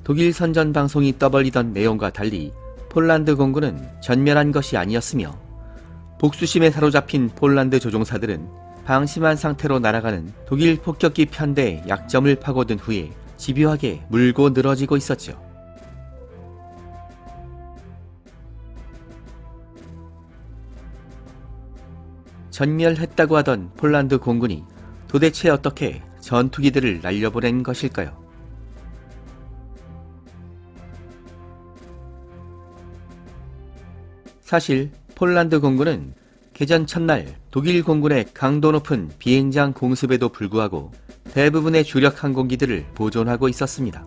독일 선전 방송이 떠벌리던 내용과 달리 폴란드 공군은 전멸한 것이 아니었으며 복수심에 사로잡힌 폴란드 조종사들은 방심한 상태로 날아가는 독일 폭격기 편대의 약점을 파고든 후에 집요하게 물고 늘어지고 있었죠. 전멸했다고 하던 폴란드 공군이 도대체 어떻게 전투기들을 날려보낸 것일까요? 사실 폴란드 공군은 개전 첫날 독일 공군의 강도 높은 비행장 공습에도 불구하고 대부분의 주력 항공기들을 보존하고 있었습니다.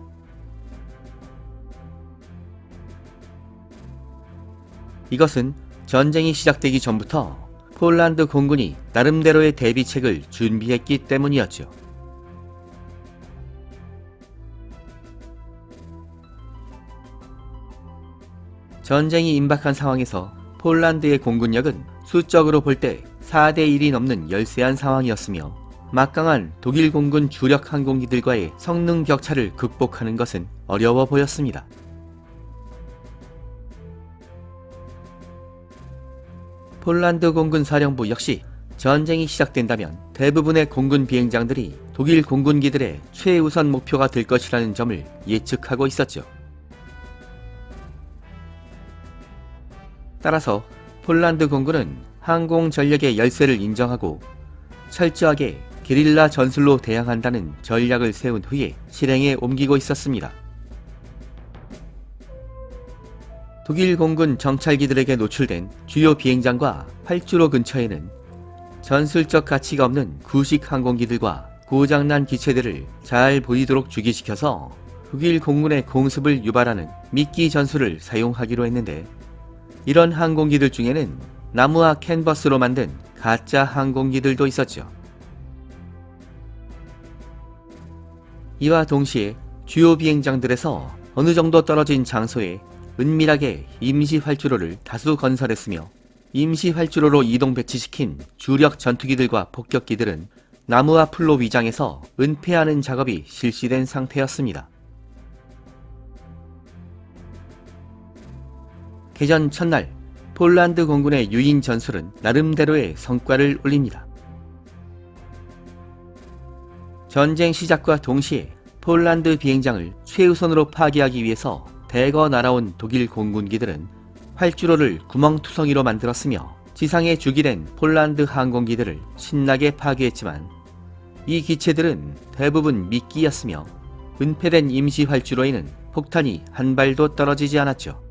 이것은 전쟁이 시작되기 전부터 폴란드 공군이 나름대로의 대비책을 준비했기 때문이었죠. 전쟁이 임박한 상황에서 폴란드의 공군력은 수적으로 볼 때 4대 1이 넘는 열세한 상황이었으며 막강한 독일 공군 주력 항공기들과의 성능 격차를 극복하는 것은 어려워 보였습니다. 폴란드 공군 사령부 역시 전쟁이 시작된다면 대부분의 공군 비행장들이 독일 공군기들의 최우선 목표가 될 것이라는 점을 예측하고 있었죠. 따라서 폴란드 공군은 항공 전력의 열세를 인정하고 철저하게 게릴라 전술로 대항한다는 전략을 세운 후에 실행에 옮기고 있었습니다. 독일 공군 정찰기들에게 노출된 주요 비행장과 활주로 근처에는 전술적 가치가 없는 구식 항공기들과 고장난 기체들을 잘 보이도록 주기시켜서 독일 공군의 공습을 유발하는 미끼 전술을 사용하기로 했는데, 이런 항공기들 중에는 나무와 캔버스로 만든 가짜 항공기들도 있었죠. 이와 동시에 주요 비행장들에서 어느 정도 떨어진 장소에 은밀하게 임시 활주로를 다수 건설했으며, 임시 활주로로 이동 배치시킨 주력 전투기들과 폭격기들은 나무와 풀로 위장해서 은폐하는 작업이 실시된 상태였습니다. 개전 첫날 폴란드 공군의 유인 전술은 나름대로의 성과를 올립니다. 전쟁 시작과 동시에 폴란드 비행장을 최우선으로 파괴하기 위해서 대거 날아온 독일 공군기들은 활주로를 구멍투성이로 만들었으며 지상에 주기된 폴란드 항공기들을 신나게 파괴했지만, 이 기체들은 대부분 미끼였으며 은폐된 임시 활주로에는 폭탄이 한 발도 떨어지지 않았죠.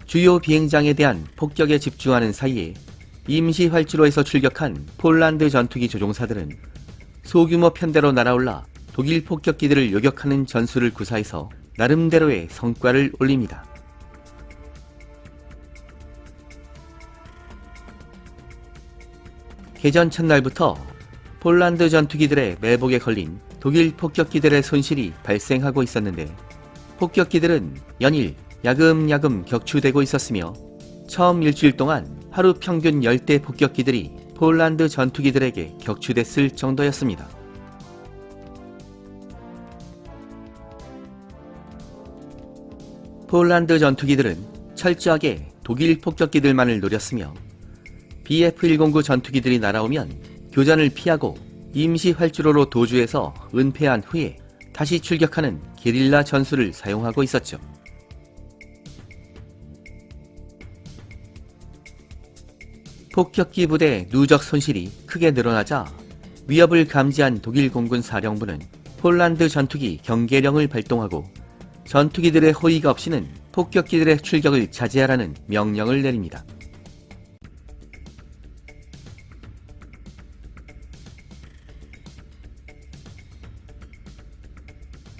주요 비행장에 대한 폭격에 집중하는 사이에 임시 활주로에서 출격한 폴란드 전투기 조종사들은 소규모 편대로 날아올라 독일 폭격기들을 요격하는 전술을 구사해서 나름대로의 성과를 올립니다. 개전 첫날부터 폴란드 전투기들의 매복에 걸린 독일 폭격기들의 손실이 발생하고 있었는데, 폭격기들은 연일 야금야금 격추되고 있었으며 처음 일주일 동안 하루 평균 10대 폭격기들이 폴란드 전투기들에게 격추됐을 정도였습니다. 폴란드 전투기들은 철저하게 독일 폭격기들만을 노렸으며 BF-109 전투기들이 날아오면 교전을 피하고 임시 활주로로 도주해서 은폐한 후에 다시 출격하는 게릴라 전술을 사용하고 있었죠. 폭격기 부대 누적 손실이 크게 늘어나자 위협을 감지한 독일 공군 사령부는 폴란드 전투기 경계령을 발동하고 전투기들의 호의가 없이는 폭격기들의 출격을 자제하라는 명령을 내립니다.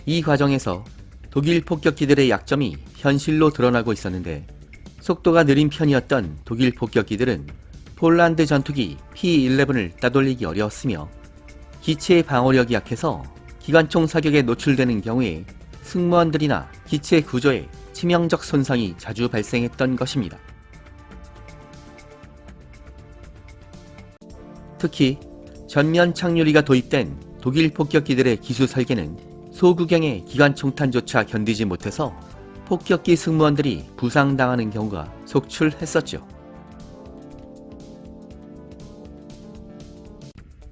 이 과정에서 독일 폭격기들의 약점이 현실로 드러나고 있었는데, 속도가 느린 편이었던 독일 폭격기들은 폴란드 전투기 P-11을 따돌리기 어려웠으며, 기체의 방어력이 약해서 기관총 사격에 노출되는 경우에 승무원들이나 기체 구조에 치명적 손상이 자주 발생했던 것입니다. 특히 전면 착륙기가 도입된 독일 폭격기들의 기수 설계는 소구경의 기관총탄조차 견디지 못해서 폭격기 승무원들이 부상당하는 경우가 속출했었죠.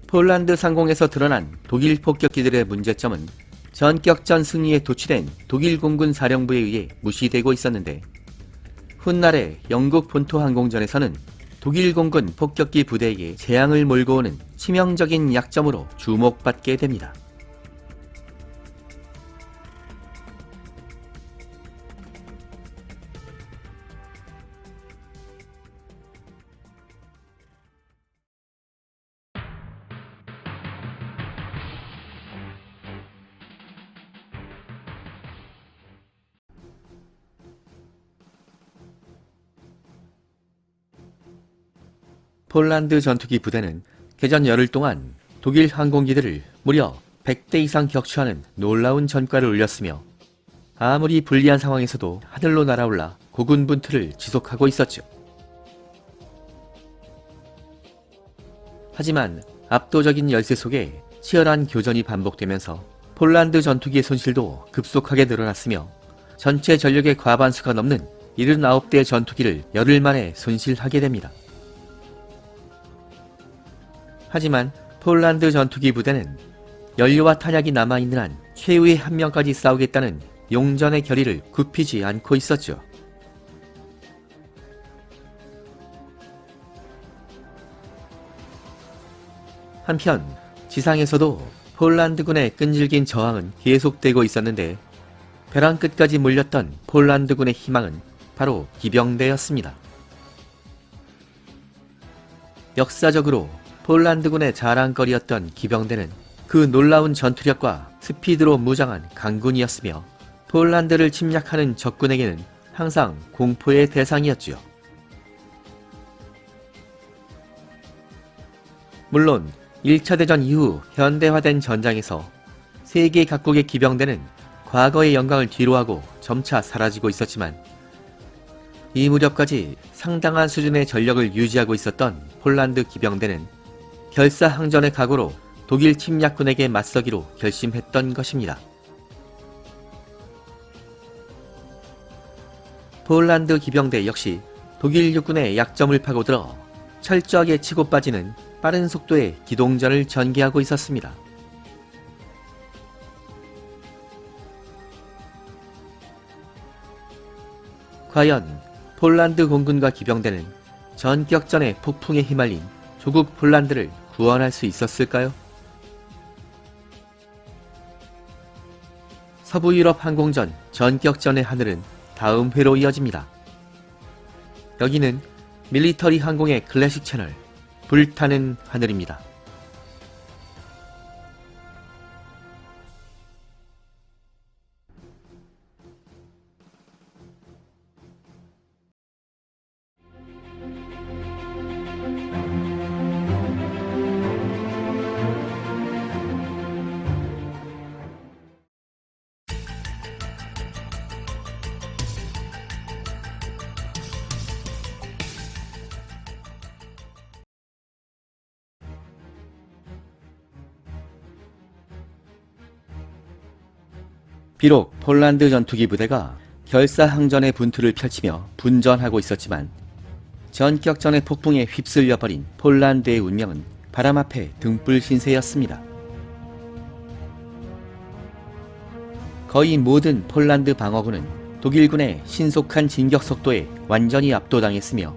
폴란드 상공에서 드러난 독일 폭격기들의 문제점은 전격전 승리에 도취된 독일 공군 사령부에 의해 무시되고 있었는데, 훗날의 영국 본토 항공전에서는 독일 공군 폭격기 부대에게 재앙을 몰고 오는 치명적인 약점으로 주목받게 됩니다. 폴란드 전투기 부대는 개전 열흘 동안 독일 항공기들을 무려 100대 이상 격추하는 놀라운 전과를 올렸으며, 아무리 불리한 상황에서도 하늘로 날아올라 고군분투를 지속하고 있었죠. 하지만 압도적인 열세 속에 치열한 교전이 반복되면서 폴란드 전투기의 손실도 급속하게 늘어났으며, 전체 전력의 과반수가 넘는 79대의 전투기를 열흘 만에 손실하게 됩니다. 하지만 폴란드 전투기 부대는 연료와 탄약이 남아있는 한 최후의 한 명까지 싸우겠다는 용전의 결의를 굽히지 않고 있었죠. 한편 지상에서도 폴란드군의 끈질긴 저항은 계속되고 있었는데, 벼랑 끝까지 몰렸던 폴란드군의 희망은 바로 기병대였습니다. 역사적으로 폴란드군의 자랑거리였던 기병대는 그 놀라운 전투력과 스피드로 무장한 강군이었으며, 폴란드를 침략하는 적군에게는 항상 공포의 대상이었지요. 물론 1차 대전 이후 현대화된 전장에서 세계 각국의 기병대는 과거의 영광을 뒤로하고 점차 사라지고 있었지만, 이 무렵까지 상당한 수준의 전력을 유지하고 있었던 폴란드 기병대는 결사항전의 각오로 독일 침략군에게 맞서기로 결심했던 것입니다. 폴란드 기병대 역시 독일 육군의 약점을 파고들어 철저하게 치고 빠지는 빠른 속도의 기동전을 전개하고 있었습니다. 과연 폴란드 공군과 기병대는 전격전의 폭풍에 휘말린 조국 폴란드를 구원할 수 있었을까요? 서부 유럽 항공전 전격전의 하늘은 다음 회로 이어집니다. 여기는 밀리터리 항공의 클래식 채널, 불타는 하늘입니다. 비록 폴란드 전투기 부대가 결사항전의 분투를 펼치며 분전하고 있었지만, 전격전의 폭풍에 휩쓸려버린 폴란드의 운명은 바람 앞에 등불 신세였습니다. 거의 모든 폴란드 방어군은 독일군의 신속한 진격 속도에 완전히 압도당했으며,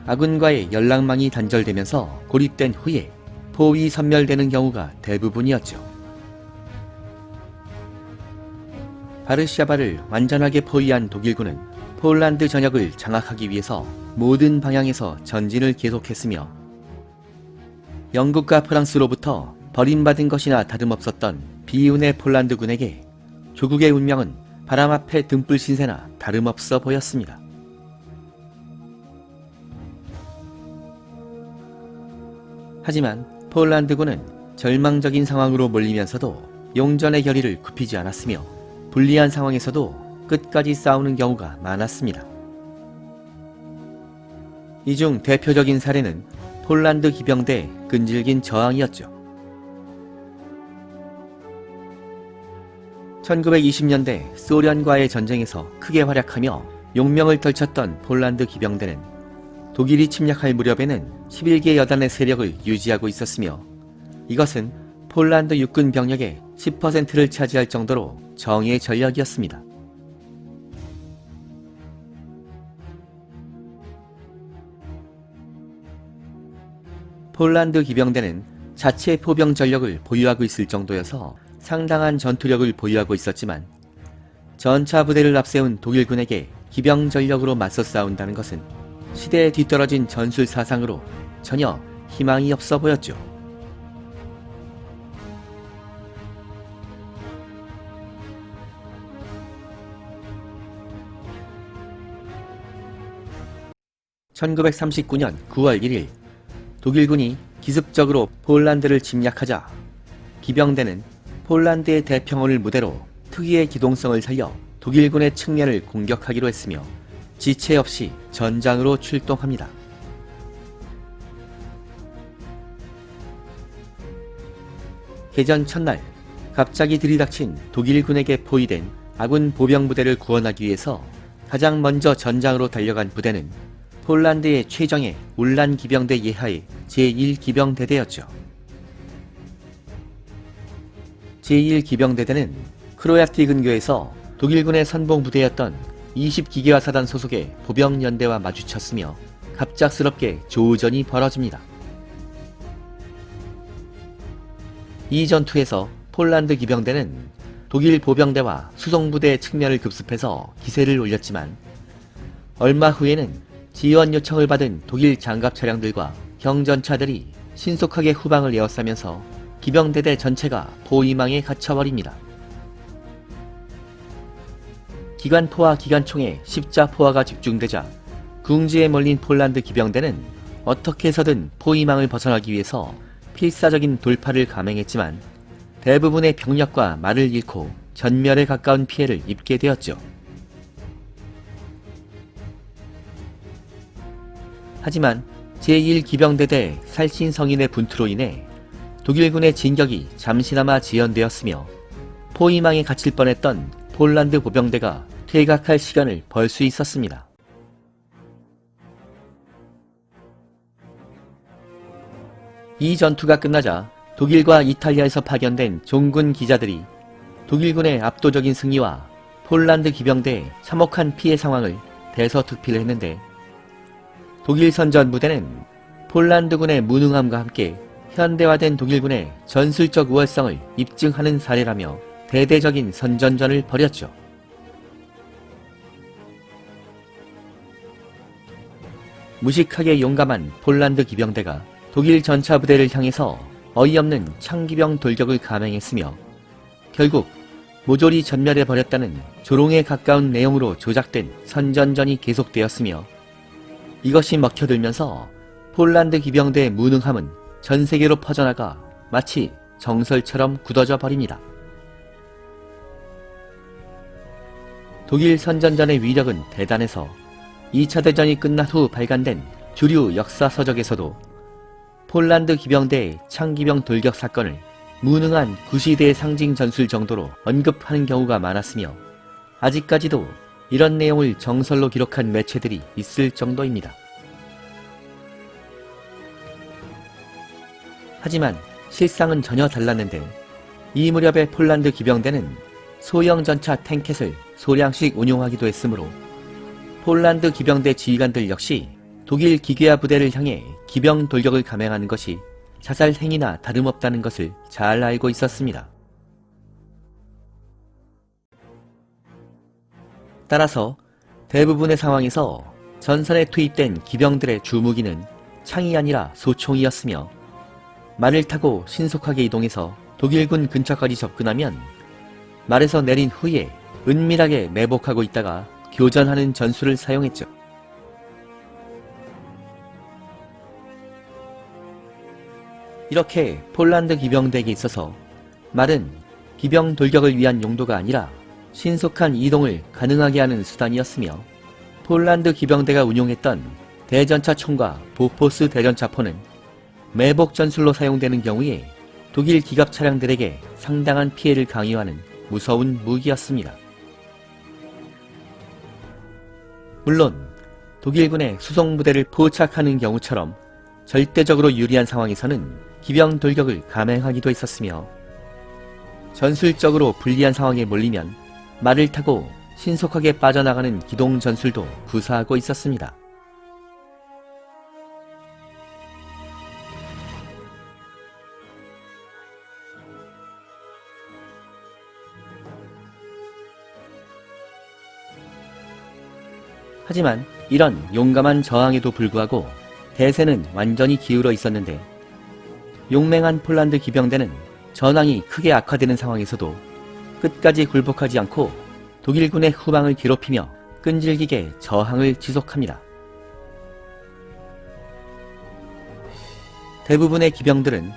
아군과의 연락망이 단절되면서 고립된 후에 포위 섬멸되는 경우가 대부분이었죠. 바르샤바를 완전하게 포위한 독일군은 폴란드 전역을 장악하기 위해서 모든 방향에서 전진을 계속했으며, 영국과 프랑스로부터 버림받은 것이나 다름없었던 비운의 폴란드군에게 조국의 운명은 바람 앞에 등불 신세나 다름없어 보였습니다. 하지만 폴란드군은 절망적인 상황으로 몰리면서도 용전의 결의를 굽히지 않았으며 불리한 상황에서도 끝까지 싸우는 경우가 많았습니다. 이 중 대표적인 사례는 폴란드 기병대의 끈질긴 저항이었죠. 1920년대 소련과의 전쟁에서 크게 활약하며 용명을 떨쳤던 폴란드 기병대는 독일이 침략할 무렵에는 11개 여단의 세력을 유지하고 있었으며 이것은 폴란드 육군 병력의 10%를 차지할 정도로 정예의 전력이었습니다. 폴란드 기병대는 자체 포병 전력을 보유하고 있을 정도여서 상당한 전투력을 보유하고 있었지만 전차 부대를 앞세운 독일군에게 기병 전력으로 맞서 싸운다는 것은 시대에 뒤떨어진 전술 사상으로 전혀 희망이 없어 보였죠. (1939년 9월 1일) 독일군이 기습적으로 폴란드를 침략하자 기병대는 폴란드의 대평원을 무대로 특유의 기동성을 살려 독일군의 측면을 공격하기로 했으며 지체 없이 전장으로 출동합니다. 개전 첫날 갑자기 들이닥친 독일군에게 포위된 아군 보병부대를 구원하기 위해서 가장 먼저 전장으로 달려간 부대는 폴란드의 최정예 울란 기병대 예하의 제1기병대대였죠. 제1기병대대는 크로야티 근교에서 독일군의 선봉부대였던 20기계화 사단 소속의 보병연대와 마주쳤으며 갑작스럽게 조우전이 벌어집니다. 이 전투에서 폴란드 기병대는 독일 보병대와 수송부대의 측면을 급습해서 기세를 올렸지만 얼마 후에는 지원 요청을 받은 독일 장갑 차량들과 경전차들이 신속하게 후방을 에워싸면서 기병대대 전체가 포위망에 갇혀버립니다. 기관포와 기관총에 십자포화가 집중되자 궁지에 몰린 폴란드 기병대는 어떻게 해서든 포위망을 벗어나기 위해서 필사적인 돌파를 감행했지만 대부분의 병력과 말을 잃고 전멸에 가까운 피해를 입게 되었죠. 하지만 제1기병대대 살신성인의 분투로 인해 독일군의 진격이 잠시나마 지연되었으며 포위망에 갇힐 뻔했던 폴란드 보병대가 퇴각할 시간을 벌 수 있었습니다. 이 전투가 끝나자 독일과 이탈리아에서 파견된 종군 기자들이 독일군의 압도적인 승리와 폴란드 기병대의 참혹한 피해 상황을 대서특필을 했는데 독일 선전부대는 폴란드군의 무능함과 함께 현대화된 독일군의 전술적 우월성을 입증하는 사례라며 대대적인 선전전을 벌였죠. 무식하게 용감한 폴란드 기병대가 독일 전차 부대를 향해서 어이없는 창기병 돌격을 감행했으며 결국 모조리 전멸해버렸다는 조롱에 가까운 내용으로 조작된 선전전이 계속되었으며 이것이 먹혀들면서 폴란드 기병대의 무능함은 전 세계로 퍼져나가 마치 정설처럼 굳어져 버립니다. 독일 선전전의 위력은 대단해서 2차 대전이 끝난 후 발간된 주류 역사 서적에서도 폴란드 기병대의 창기병 돌격 사건을 무능한 구시대의 상징 전술 정도로 언급하는 경우가 많았으며 아직까지도 이런 내용을 정설로 기록한 매체들이 있을 정도입니다. 하지만 실상은 전혀 달랐는데 이 무렵의 폴란드 기병대는 소형 전차 탱켓을 소량씩 운용하기도 했으므로 폴란드 기병대 지휘관들 역시 독일 기계화 부대를 향해 기병 돌격을 감행하는 것이 자살 행위나 다름없다는 것을 잘 알고 있었습니다. 따라서 대부분의 상황에서 전선에 투입된 기병들의 주무기는 창이 아니라 소총이었으며 말을 타고 신속하게 이동해서 독일군 근처까지 접근하면 말에서 내린 후에 은밀하게 매복하고 있다가 교전하는 전술을 사용했죠. 이렇게 폴란드 기병대에게 있어서 말은 기병 돌격을 위한 용도가 아니라 신속한 이동을 가능하게 하는 수단이었으며, 폴란드 기병대가 운용했던 대전차 총과 보포스 대전차포는 매복 전술로 사용되는 경우에 독일 기갑 차량들에게 상당한 피해를 강요하는 무서운 무기였습니다. 물론 독일군의 수송부대를 포착하는 경우처럼 절대적으로 유리한 상황에서는 기병 돌격을 감행하기도 했었으며, 전술적으로 불리한 상황에 몰리면 말을 타고 신속하게 빠져나가는 기동 전술도 구사하고 있었습니다. 하지만 이런 용감한 저항에도 불구하고 대세는 완전히 기울어 있었는데, 용맹한 폴란드 기병대는 전황이 크게 악화되는 상황에서도 끝까지 굴복하지 않고 독일군의 후방을 괴롭히며 끈질기게 저항을 지속합니다. 대부분의 기병들은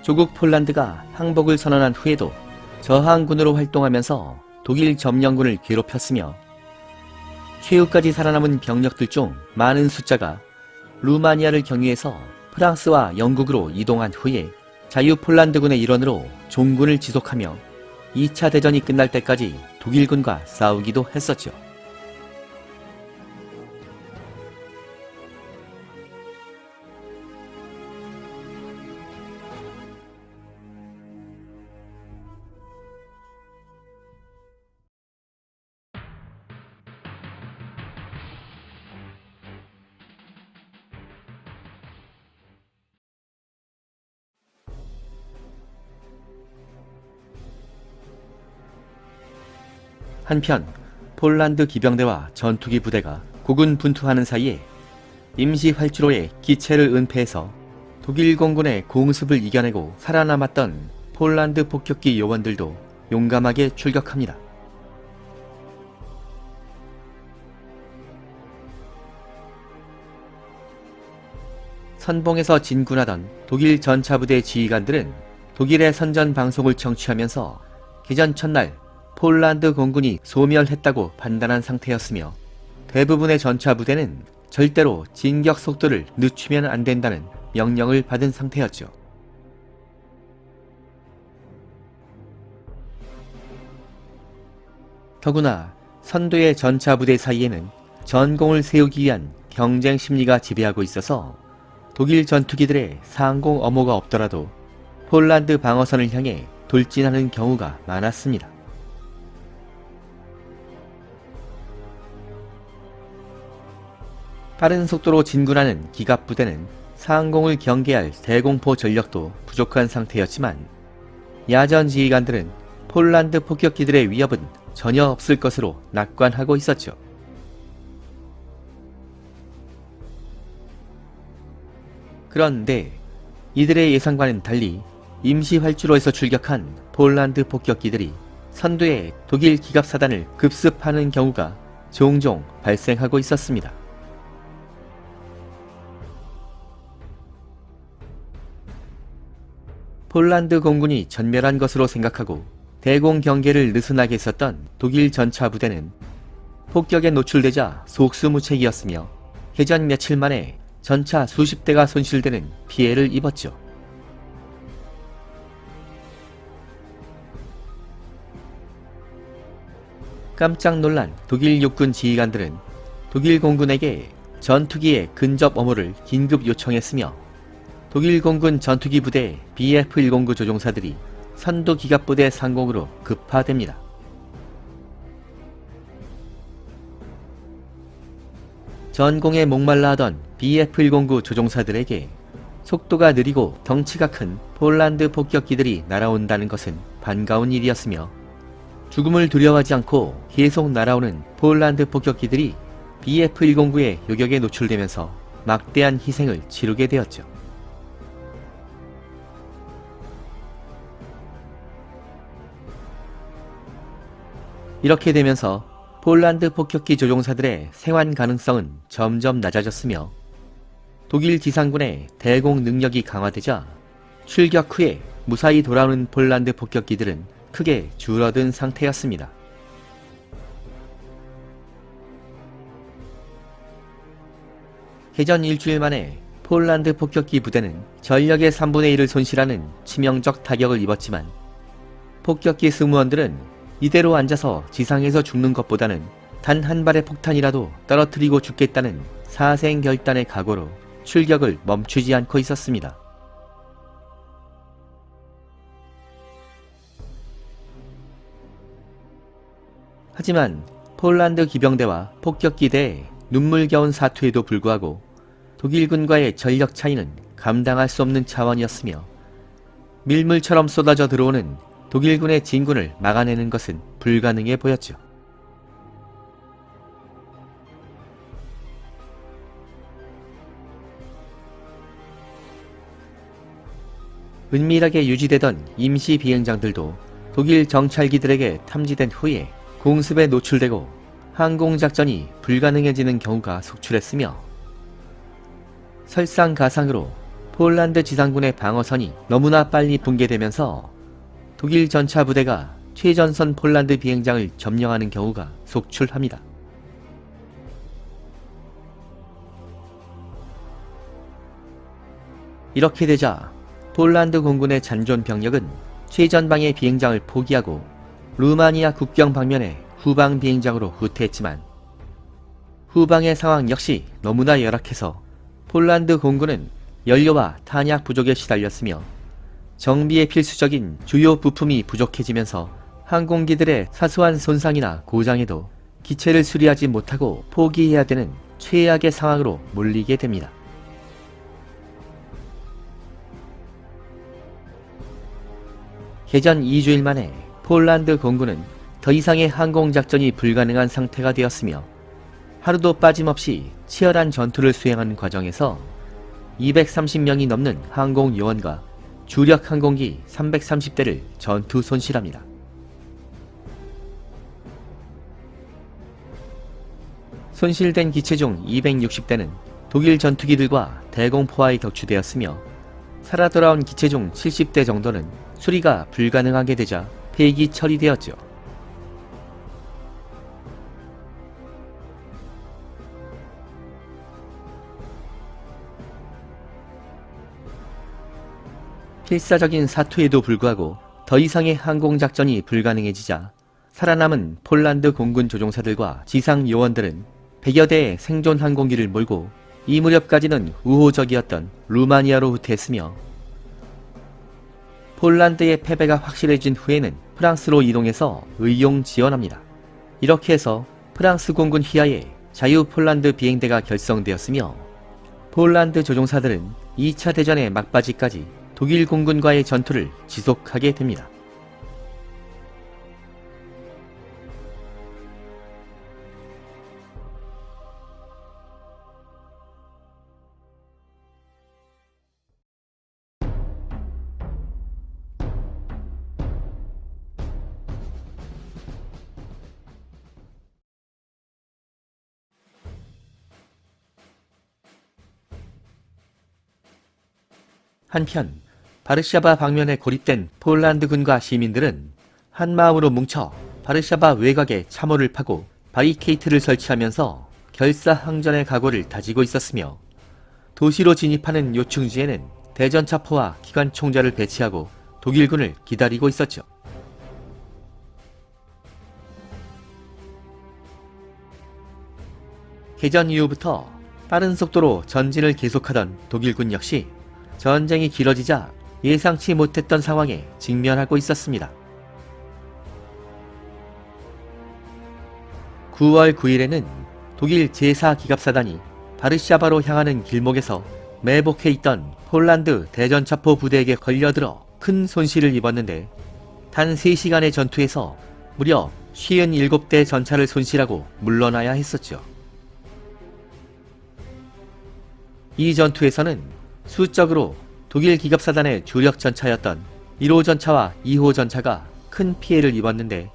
조국 폴란드가 항복을 선언한 후에도 저항군으로 활동하면서 독일 점령군을 괴롭혔으며, 최후까지 살아남은 병력들 중 많은 숫자가 루마니아를 경유해서 프랑스와 영국으로 이동한 후에 자유 폴란드군의 일원으로 종군을 지속하며 2차 대전이 끝날 때까지 독일군과 싸우기도 했었죠. 한편 폴란드 기병대와 전투기 부대가 고군분투하는 사이에 임시 활주로에 기체를 은폐해서 독일 공군의 공습을 이겨내고 살아남았던 폴란드 폭격기 요원들도 용감하게 출격합니다. 선봉에서 진군하던 독일 전차부대 지휘관들은 독일의 선전 방송을 청취하면서 개전 첫날 폴란드 공군이 소멸했다고 판단한 상태였으며, 대부분의 전차부대는 절대로 진격 속도를 늦추면 안 된다는 명령을 받은 상태였죠. 더구나 선두의 전차부대 사이에는 전공을 세우기 위한 경쟁 심리가 지배하고 있어서 독일 전투기들의 상공 엄호가 없더라도 폴란드 방어선을 향해 돌진하는 경우가 많았습니다. 빠른 속도로 진군하는 기갑부대는 상공을 경계할 대공포 전력도 부족한 상태였지만, 야전 지휘관들은 폴란드 폭격기들의 위협은 전혀 없을 것으로 낙관하고 있었죠. 그런데 이들의 예상과는 달리 임시 활주로에서 출격한 폴란드 폭격기들이 선두에 독일 기갑사단을 급습하는 경우가 종종 발생하고 있었습니다. 폴란드 공군이 전멸한 것으로 생각하고 대공 경계를 느슨하게 했었던 독일 전차 부대는 폭격에 노출되자 속수무책이었으며, 개전 며칠 만에 전차 수십 대가 손실되는 피해를 입었죠. 깜짝 놀란 독일 육군 지휘관들은 독일 공군에게 전투기의 근접 엄호를 긴급 요청했으며, 독일 공군 전투기 부대 BF-109 조종사들이 선두 기갑부대 상공으로 급파됩니다. 전공에 목말라 하던 BF-109 조종사들에게 속도가 느리고 덩치가 큰 폴란드 폭격기들이 날아온다는 것은 반가운 일이었으며, 죽음을 두려워하지 않고 계속 날아오는 폴란드 폭격기들이 BF-109의 요격에 노출되면서 막대한 희생을 치르게 되었죠. 이렇게 되면서 폴란드 폭격기 조종사들의 생還가능성은 점점 낮아졌으며 독일 지상군의 대공 능력이 강화되자 출격 후에 무사히 돌아오는 폴란드 폭격기들은 크게 줄어든 상태였습니다. 개전 일주일 만에 폴란드 폭격기 부대는 전력의 3분의 1을 손실하는 치명적 타격을 입었지만 폭격기 승무원들은 이대로 앉아서 지상에서 죽는 것보다는 단 한 발의 폭탄이라도 떨어뜨리고 죽겠다는 사생결단의 각오로 출격을 멈추지 않고 있었습니다. 하지만 폴란드 기병대와 폭격기대의 눈물겨운 사투에도 불구하고 독일군과의 전력 차이는 감당할 수 없는 차원이었으며 밀물처럼 쏟아져 들어오는 독일군의 진군을 막아내는 것은 불가능해 보였죠. 은밀하게 유지되던 임시 비행장들도 독일 정찰기들에게 탐지된 후에 공습에 노출되고 항공작전이 불가능해지는 경우가 속출했으며 설상가상으로 폴란드 지상군의 방어선이 너무나 빨리 붕괴되면서 독일 전차 부대가 최전선 폴란드 비행장을 점령하는 경우가 속출합니다. 이렇게 되자 폴란드 공군의 잔존 병력은 최전방의 비행장을 포기하고 루마니아 국경 방면의 후방 비행장으로 후퇴했지만 후방의 상황 역시 너무나 열악해서 폴란드 공군은 연료와 탄약 부족에 시달렸으며 정비에 필수적인 주요 부품이 부족해지면서 항공기들의 사소한 손상이나 고장에도 기체를 수리하지 못하고 포기해야 되는 최악의 상황으로 몰리게 됩니다. 개전 2주일 만에 폴란드 공군은 더 이상의 항공작전이 불가능한 상태가 되었으며 하루도 빠짐없이 치열한 전투를 수행하는 과정에서 230명이 넘는 항공요원과 주력 항공기 330대를 전투 손실합니다. 손실된 기체 중 260대는 독일 전투기들과 대공포와에 격추되었으며 살아 돌아온 기체 중 70대 정도는 수리가 불가능하게 되자 폐기 처리되었죠. 필사적인 사투에도 불구하고 더 이상의 항공작전이 불가능해지자 살아남은 폴란드 공군 조종사들과 지상 요원들은 100여 대의 생존 항공기를 몰고 이 무렵까지는 우호적이었던 루마니아로 후퇴했으며 폴란드의 패배가 확실해진 후에는 프랑스로 이동해서 의용 지원합니다. 이렇게 해서 프랑스 공군 휘하에 자유 폴란드 비행대가 결성되었으며 폴란드 조종사들은 2차 대전의 막바지까지 독일 공군과의 전투를 지속하게 됩니다. 한편 바르샤바 방면에 고립된 폴란드군과 시민들은 한마음으로 뭉쳐 바르샤바 외곽에 참호를 파고 바리케이트를 설치하면서 결사항전의 각오를 다지고 있었으며 도시로 진입하는 요충지에는 대전차포와 기관총자를 배치하고 독일군을 기다리고 있었죠. 개전 이후부터 빠른 속도로 전진을 계속하던 독일군 역시 전쟁이 길어지자 예상치 못했던 상황에 직면하고 있었습니다. 9월 9일에는 독일 제4기갑사단이 바르샤바로 향하는 길목에서 매복해 있던 폴란드 대전차포 부대에게 걸려들어 큰 손실을 입었는데 단 3시간의 전투에서 무려 57대 전차를 손실하고 물러나야 했었죠. 이 전투에서는 수적으로 독일 기갑사단의 주력 전차였던 1호 전차와 2호 전차가 큰 피해를 입었는데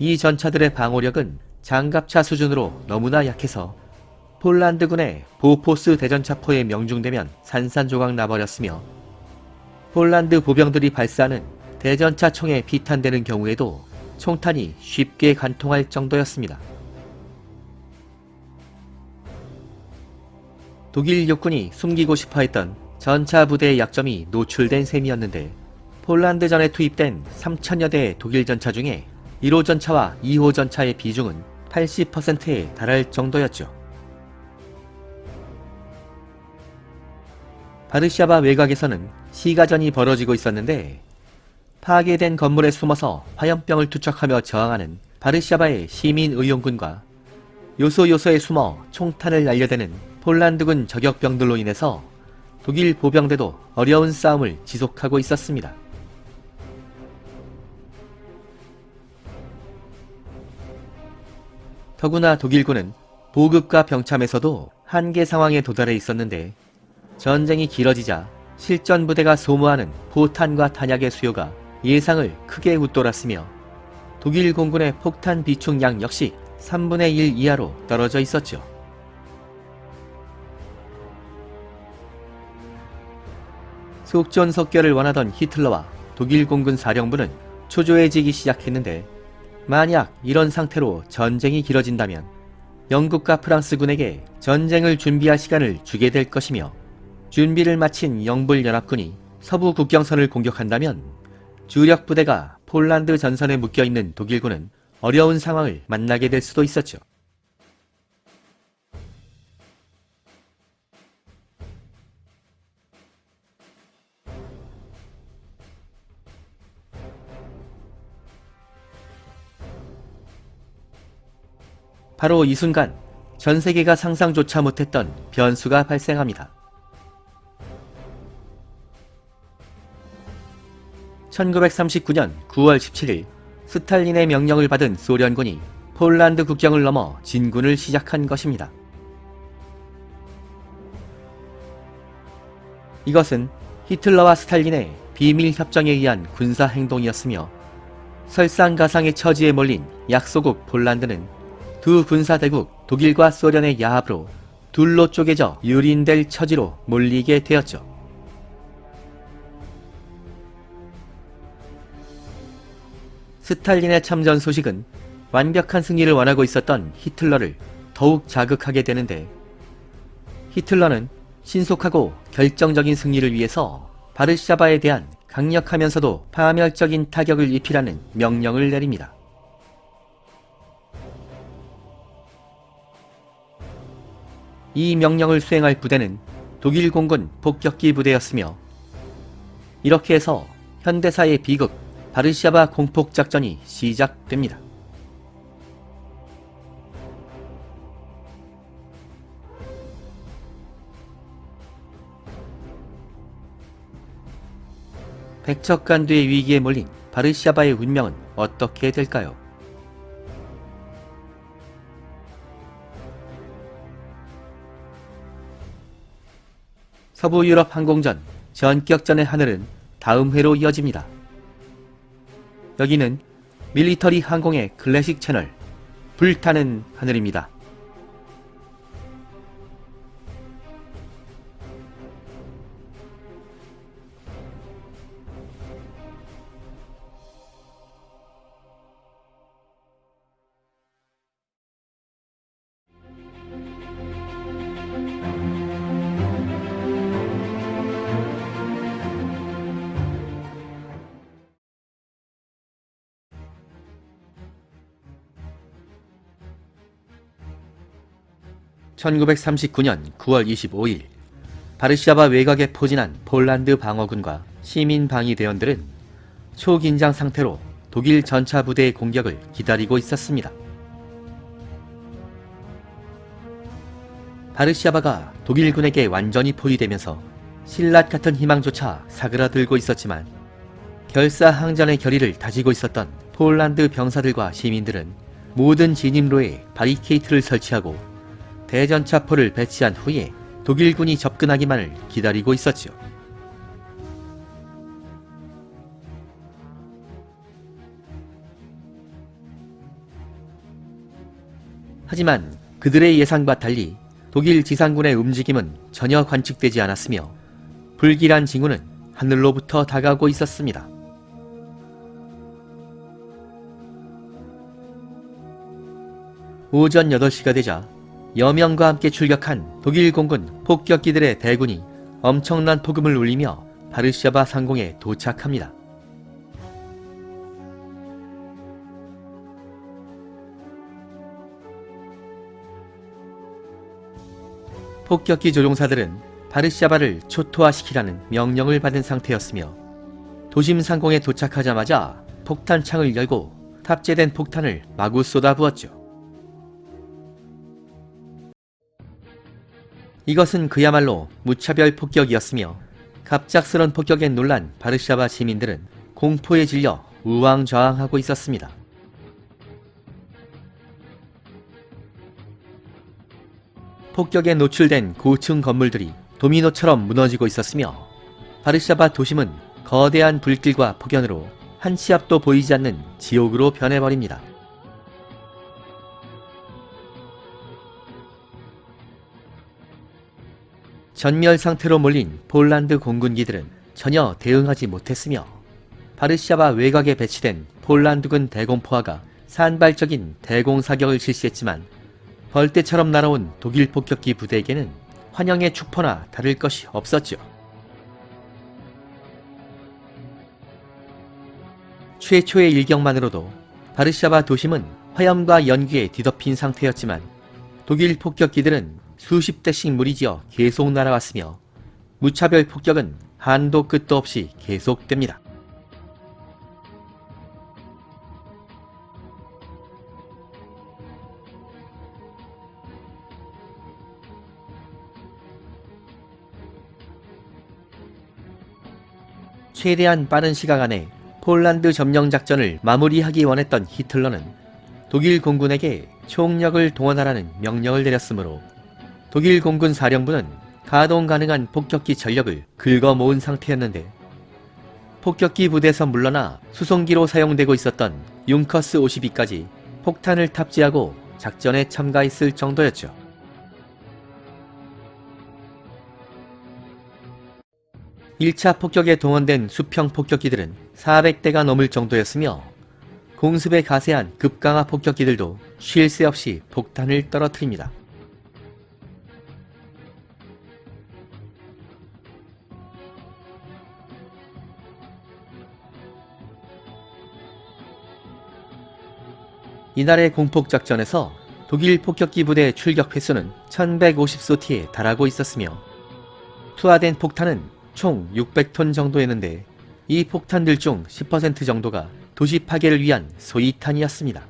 이 전차들의 방어력은 장갑차 수준으로 너무나 약해서 폴란드군의 보포스 대전차포에 명중되면 산산조각 나버렸으며, 폴란드 보병들이 발사하는 대전차 총에 비탄되는 경우에도 총탄이 쉽게 관통할 정도였습니다. 독일 육군이 숨기고 싶어했던 전차 부대의 약점이 노출된 셈이었는데, 폴란드전에 투입된 3,000여 대의 독일 전차 중에 1호 전차와 2호 전차의 비중은 80%에 달할 정도였죠. 바르샤바 외곽에서는 시가전이 벌어지고 있었는데, 파괴된 건물에 숨어서 화염병을 투척하며 저항하는 바르샤바의 시민의용군과 요소요소에 숨어 총탄을 날려대는 폴란드군 저격병들로 인해서 독일 보병대도 어려운 싸움을 지속하고 있었습니다. 더구나 독일군은 보급과 병참에서도 한계 상황에 도달해 있었는데, 전쟁이 길어지자 실전 부대가 소모하는 포탄과 탄약의 수요가 예상을 크게 웃돌았으며, 독일 공군의 폭탄 비축량 역시 3분의 1 이하로 떨어져 있었죠. 속전속결을 원하던 히틀러와 독일 공군 사령부는 초조해지기 시작했는데, 만약 이런 상태로 전쟁이 길어진다면 영국과 프랑스군에게 전쟁을 준비할 시간을 주게 될 것이며, 준비를 마친 영불연합군이 서부 국경선을 공격한다면 주력 부대가 폴란드 전선에 묶여있는 독일군은 어려운 상황을 만나게 될 수도 있었죠. 바로 이 순간 전 세계가 상상조차 못했던 변수가 발생합니다. 1939년 9월 17일 스탈린의 명령을 받은 소련군이 폴란드 국경을 넘어 진군을 시작한 것입니다. 이것은 히틀러와 스탈린의 비밀 협정에 의한 군사 행동이었으며, 설상가상의 처지에 몰린 약소국 폴란드는 두 군사대국 독일과 소련의 야합으로 둘로 쪼개져 유린될 처지로 몰리게 되었죠. 스탈린의 참전 소식은 완벽한 승리를 원하고 있었던 히틀러를 더욱 자극하게 되는데, 히틀러는 신속하고 결정적인 승리를 위해서 바르샤바에 대한 강력하면서도 파멸적인 타격을 입히라는 명령을 내립니다. 이 명령을 수행할 부대는 독일 공군 폭격기 부대였으며, 이렇게 해서 현대사의 비극 바르샤바 공폭작전이 시작됩니다. 백척간두의 위기에 몰린 바르샤바의 운명은 어떻게 될까요? 서부 유럽 항공전 전격전의 하늘은 다음 회로 이어집니다. 여기는 밀리터리 항공의 클래식 채널 불타는 하늘입니다. (1939년 9월 25일) 바르샤바 외곽에 포진한 폴란드 방어군과 시민 방위대원들은 초긴장 상태로 독일 전차 부대의 공격을 기다리고 있었습니다. 바르샤바가 독일군에게 완전히 포위되면서 신라 같은 희망조차 사그라들고 있었지만, 결사항전의 결의를 다지고 있었던 폴란드 병사들과 시민들은 모든 진입로에 바리케이트를 설치하고 대전차포를 배치한 후에 독일군이 접근하기만을 기다리고 있었죠. 하지만 그들의 예상과 달리 독일 지상군의 움직임은 전혀 관측되지 않았으며 불길한 징후는 하늘로부터 다가오고 있었습니다. 오전 8시가 되자 여명과 함께 출격한 독일 공군 폭격기들의 대군이 엄청난 폭음을 울리며 바르샤바 상공에 도착합니다. 폭격기 조종사들은 바르샤바를 초토화시키라는 명령을 받은 상태였으며 도심 상공에 도착하자마자 폭탄창을 열고 탑재된 폭탄을 마구 쏟아부었죠. 이것은 그야말로 무차별 폭격이었으며 갑작스런 폭격에 놀란 바르샤바 시민들은 공포에 질려 우왕좌왕하고 있었습니다. 폭격에 노출된 고층 건물들이 도미노처럼 무너지고 있었으며 바르샤바 도심은 거대한 불길과 폭연으로 한 치 앞도 보이지 않는 지옥으로 변해버립니다. 전멸 상태로 몰린 폴란드 공군기들은 전혀 대응하지 못했으며 바르샤바 외곽에 배치된 폴란드군 대공포화가 산발적인 대공사격을 실시했지만 벌떼처럼 날아온 독일 폭격기 부대에게는 환영의 축포나 다를 것이 없었죠. 최초의 일격만으로도 바르샤바 도심은 화염과 연기에 뒤덮인 상태였지만 독일 폭격기들은 수십 대씩 무리지어 계속 날아왔으며 무차별 폭격은 한도 끝도 없이 계속됩니다. 최대한 빠른 시간 안에 폴란드 점령 작전을 마무리하기 원했던 히틀러는 독일 공군에게 총력을 동원하라는 명령을 내렸으므로 독일 공군 사령부는 가동 가능한 폭격기 전력을 긁어 모은 상태였는데 폭격기 부대에서 물러나 수송기로 사용되고 있었던 융커스 52까지 폭탄을 탑재하고 작전에 참가했을 정도였죠. (1차) 폭격에 동원된 수평 폭격기들은 400대가 넘을 정도였으며 공습에 가세한 급강화 폭격기들도 쉴 새 없이 폭탄을 떨어뜨립니다. 이날의 공폭작전에서 독일 폭격기 부대의 출격 횟수는 1150소티에 달하고 있었으며 투하된 폭탄은 총 600톤 정도였는데 이 폭탄들 중 10% 정도가 도시 파괴를 위한 소위탄이었습니다.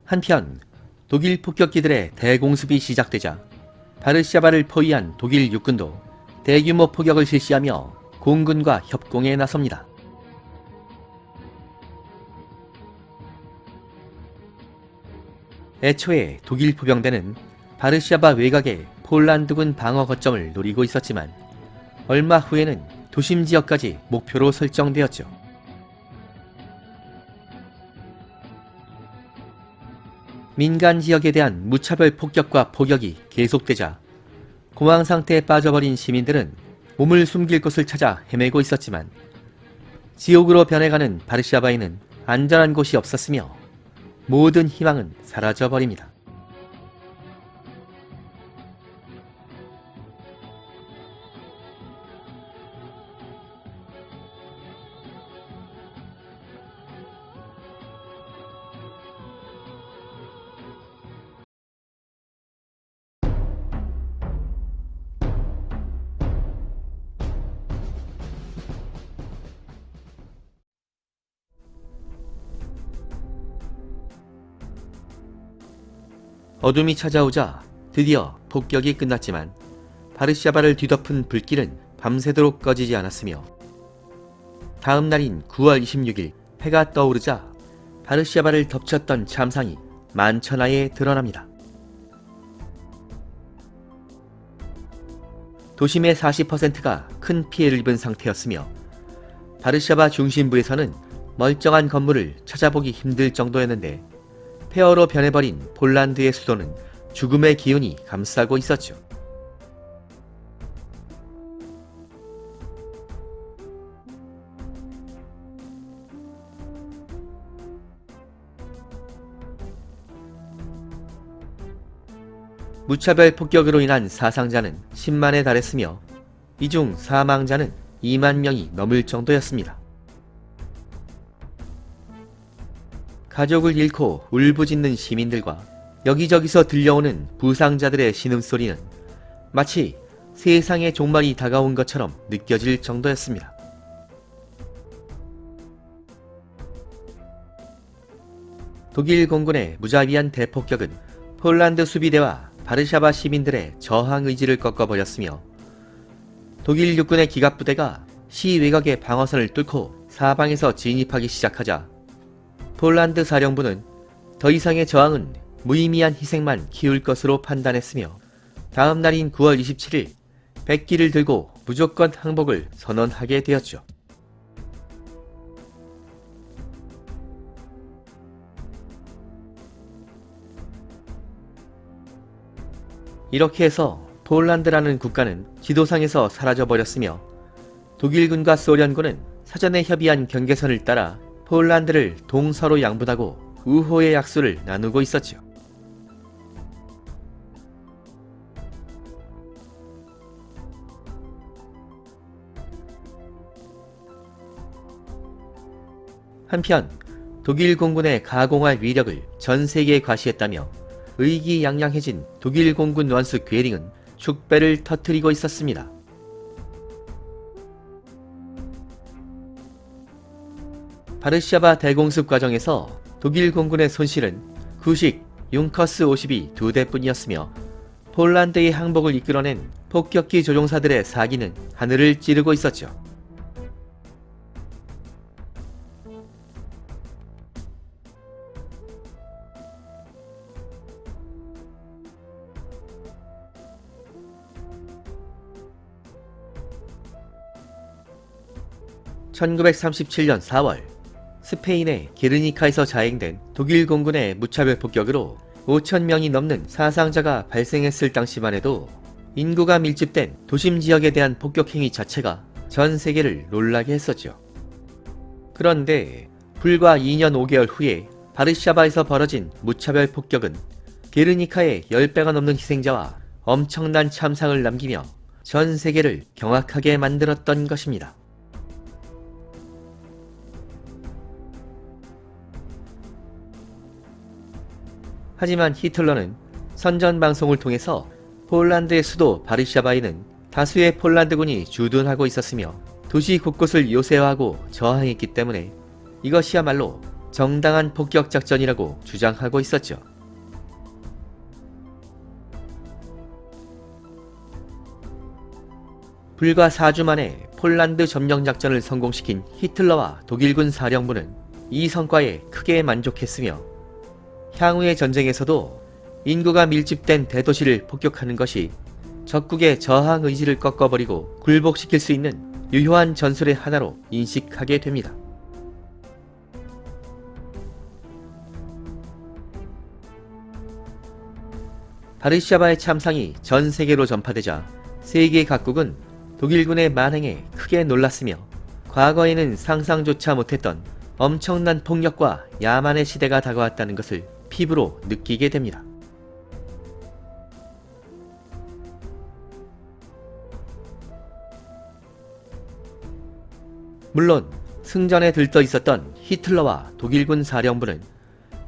한편 독일 폭격기들의 대공습이 시작되자 바르샤바를 포위한 독일 육군도 대규모 포격을 실시하며 공군과 협공에 나섭니다. 애초에 독일 포병대는 바르샤바 외곽에 폴란드군 방어 거점을 노리고 있었지만 얼마 후에는 도심 지역까지 목표로 설정되었죠. 민간 지역에 대한 무차별 폭격과 포격이 계속되자 공황 상태에 빠져버린 시민들은 몸을 숨길 곳을 찾아 헤매고 있었지만 지옥으로 변해가는 바르샤바에는 안전한 곳이 없었으며 모든 희망은 사라져버립니다. 어둠이 찾아오자 드디어 폭격이 끝났지만 바르샤바를 뒤덮은 불길은 밤새도록 꺼지지 않았으며 다음 날인 9월 26일 해가 떠오르자 바르샤바를 덮쳤던 참상이 만천하에 드러납니다. 도심의 40%가 큰 피해를 입은 상태였으며 바르샤바 중심부에서는 멀쩡한 건물을 찾아보기 힘들 정도였는데 폐허로 변해버린 폴란드의 수도는 죽음의 기운이 감싸고 있었죠. 무차별 폭격으로 인한 사상자는 10만에 달했으며 이 중 사망자는 2만 명이 넘을 정도였습니다. 가족을 잃고 울부짖는 시민들과 여기저기서 들려오는 부상자들의 신음소리는 마치 세상의 종말이 다가온 것처럼 느껴질 정도였습니다. 독일 공군의 무자비한 대폭격은 폴란드 수비대와 바르샤바 시민들의 저항 의지를 꺾어버렸으며 독일 육군의 기갑부대가 시 외곽의 방어선을 뚫고 사방에서 진입하기 시작하자 폴란드 사령부는 더 이상의 저항은 무의미한 희생만 키울 것으로 판단했으며 다음 날인 9월 27일 백기를 들고 무조건 항복을 선언하게 되었죠. 이렇게 해서 폴란드라는 국가는 지도상에서 사라져버렸으며 독일군과 소련군은 사전에 협의한 경계선을 따라 폴란드를 동서로 양분하고 우호의 약수를 나누고 있었죠. 한편 독일 공군의 가공할 위력을 전 세계에 과시했다며 의기양양해진 독일 공군 원수 괴링은 축배를 터뜨리고 있었습니다. 바르샤바 대공습 과정에서 독일 공군의 손실은 구식 융커스 50이 2대뿐이었으며 폴란드의 항복을 이끌어낸 폭격기 조종사들의 사기는 하늘을 찌르고 있었죠. (1937년 4월) 스페인의 게르니카에서 자행된 독일 공군의 무차별 폭격으로 5,000명이 넘는 사상자가 발생했을 당시만 해도 인구가 밀집된 도심 지역에 대한 폭격 행위 자체가 전 세계를 놀라게 했었죠. 그런데 불과 2년 5개월 후에 바르샤바에서 벌어진 무차별 폭격은 게르니카의 10배가 넘는 희생자와 엄청난 참상을 남기며 전 세계를 경악하게 만들었던 것입니다. 하지만 히틀러는 선전방송을 통해서 폴란드의 수도 바르샤바에는 다수의 폴란드군이 주둔하고 있었으며 도시 곳곳을 요새화하고 저항했기 때문에 이것이야말로 정당한 폭격작전이라고 주장하고 있었죠. 불과 4주 만에 폴란드 점령작전을 성공시킨 히틀러와 독일군 사령부는 이 성과에 크게 만족했으며 향후의 전쟁에서도 인구가 밀집된 대도시를 폭격하는 것이 적국의 저항 의지를 꺾어버리고 굴복시킬 수 있는 유효한 전술의 하나로 인식하게 됩니다. 바르샤바의 참상이 전 세계로 전파되자 세계 각국은 독일군의 만행에 크게 놀랐으며 과거에는 상상조차 못했던 엄청난 폭력과 야만의 시대가 다가왔다는 것을 피부로 느끼게 됩니다. 물론 승전에 들떠 있었던 히틀러와 독일군 사령부는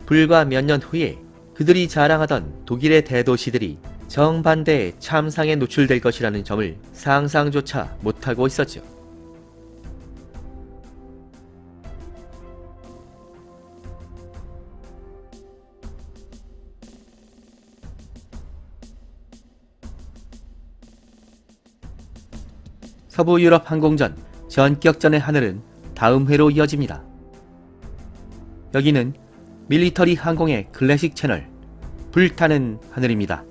불과 몇 년 후에 그들이 자랑하던 독일의 대도시들이 정반대의 참상에 노출될 것이라는 점을 상상조차 못하고 있었죠. 서부 유럽 항공전 전격전의 하늘은 다음 회로 이어집니다. 여기는 밀리터리 항공의 클래식 채널 불타는 하늘입니다.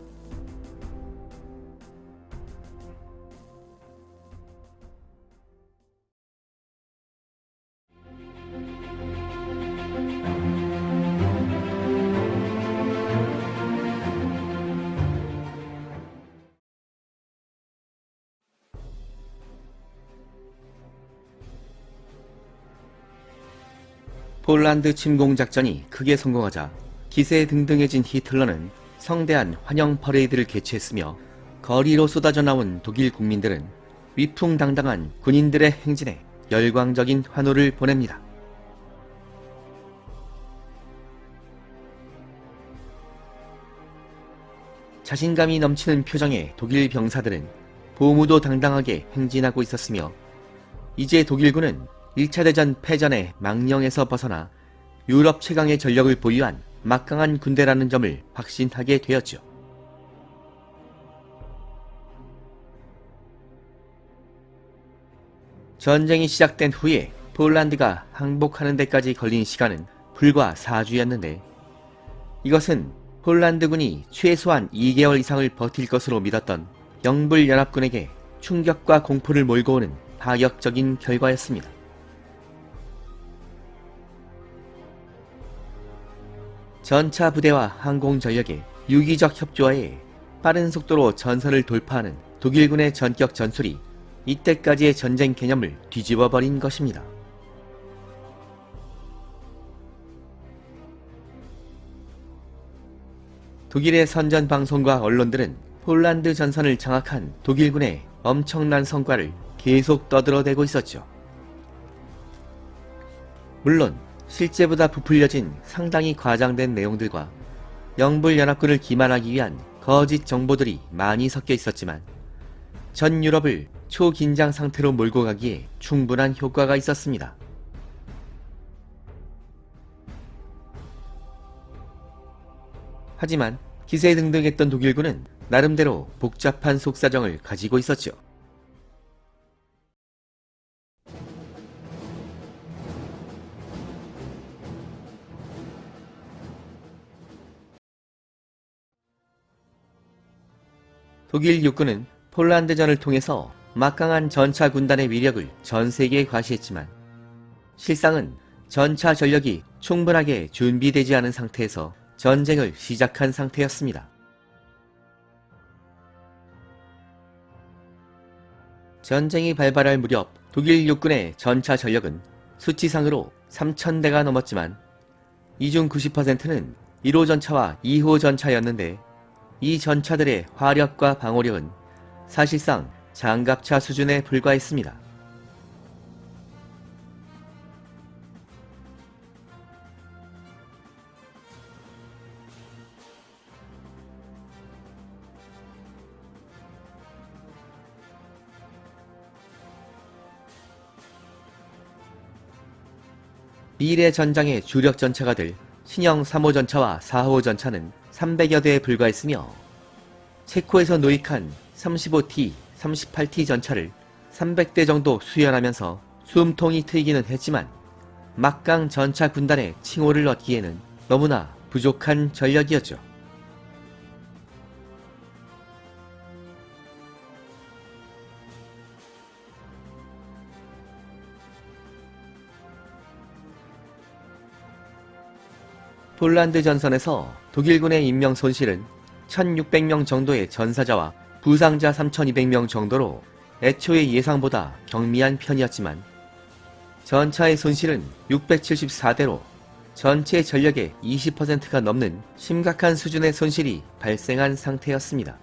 폴란드 침공 작전이 크게 성공하자 기세등등해진 히틀러는 성대한 환영 퍼레이드를 개최했으며 거리로 쏟아져 나온 독일 국민들은 위풍당당한 군인들의 행진에 열광적인 환호를 보냅니다. 자신감이 넘치는 표정의 독일 병사들은 보무도 당당하게 행진하고 있었으며 이제 독일군은 1차 대전 패전의 망령에서 벗어나 유럽 최강의 전력을 보유한 막강한 군대라는 점을 확신하게 되었죠. 전쟁이 시작된 후에 폴란드가 항복하는 데까지 걸린 시간은 불과 4주였는데 이것은 폴란드군이 최소한 2개월 이상을 버틸 것으로 믿었던 영불연합군에게 충격과 공포를 몰고 오는 파격적인 결과였습니다. 전차 부대와 항공전력의 유기적 협조하에 빠른 속도로 전선을 돌파하는 독일군의 전격 전술이 이때까지의 전쟁 개념을 뒤집어버린 것입니다. 독일의 선전 방송과 언론들은 폴란드 전선을 장악한 독일군의 엄청난 성과를 계속 떠들어대고 있었죠. 물론 실제보다 부풀려진 상당히 과장된 내용들과 영불연합군을 기만하기 위한 거짓 정보들이 많이 섞여 있었지만 전 유럽을 초긴장 상태로 몰고 가기에 충분한 효과가 있었습니다. 하지만 기세등등했던 독일군은 나름대로 복잡한 속사정을 가지고 있었죠. 독일 육군은 폴란드전을 통해서 막강한 전차 군단의 위력을 전 세계에 과시했지만 실상은 전차 전력이 충분하게 준비되지 않은 상태에서 전쟁을 시작한 상태였습니다. 전쟁이 발발할 무렵 독일 육군의 전차 전력은 수치상으로 3,000대가 넘었지만 이 중 90%는 1호 전차와 2호 전차였는데 이 전차들의 화력과 방어력은 사실상 장갑차 수준에 불과했습니다. 미래 전장의 주력 전차가 될 신형 3호 전차와 4호 전차는 300여 대에 불과했으며 체코에서 노익한 35T, 38T 전차를 300대 정도 수연하면서 숨통이 트이기는 했지만 막강 전차 군단의 칭호를 얻기에는 너무나 부족한 전력이었죠. 폴란드 전선에서 독일군의 인명 손실은 1600명 정도의 전사자와 부상자 3200명 정도로 애초에 예상보다 경미한 편이었지만 전차의 손실은 674대로 전체 전력의 20%가 넘는 심각한 수준의 손실이 발생한 상태였습니다.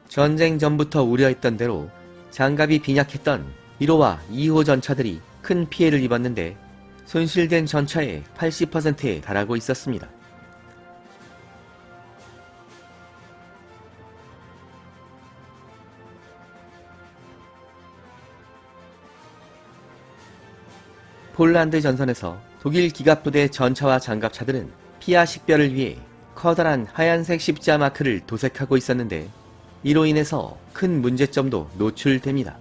전쟁 전부터 우려했던 대로 장갑이 빈약했던 1호와 2호 전차들이 큰 피해를 입었는데 손실된 전차의 80%에 달하고 있었습니다. 폴란드 전선에서 독일 기갑부대 전차와 장갑차들은 피하 식별을 위해 커다란 하얀색 십자 마크를 도색하고 있었는데 이로 인해서 큰 문제점도 노출됩니다.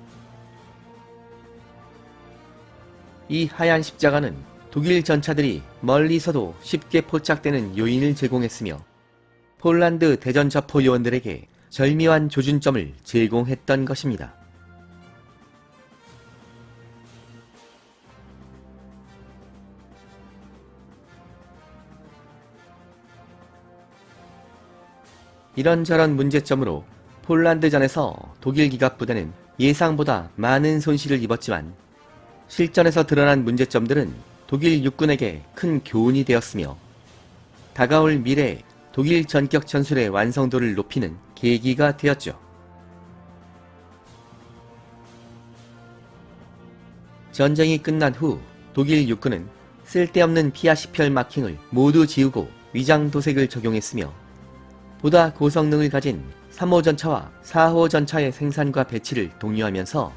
이 하얀 십자가는 독일 전차들이 멀리서도 쉽게 포착되는 요인을 제공했으며 폴란드 대전자포 요원들에게 절묘한 조준점을 제공했던 것입니다. 이런저런 문제점으로 폴란드전에서 독일 기갑부대는 예상보다 많은 손실을 입었지만 실전에서 드러난 문제점들은 독일 육군에게 큰 교훈이 되었으며 다가올 미래 독일 전격 전술의 완성도를 높이는 계기가 되었죠. 전쟁이 끝난 후 독일 육군은 쓸데없는 피아시펼 마킹을 모두 지우고 위장 도색을 적용했으며 보다 고성능을 가진 3호 전차와 4호 전차의 생산과 배치를 독려하면서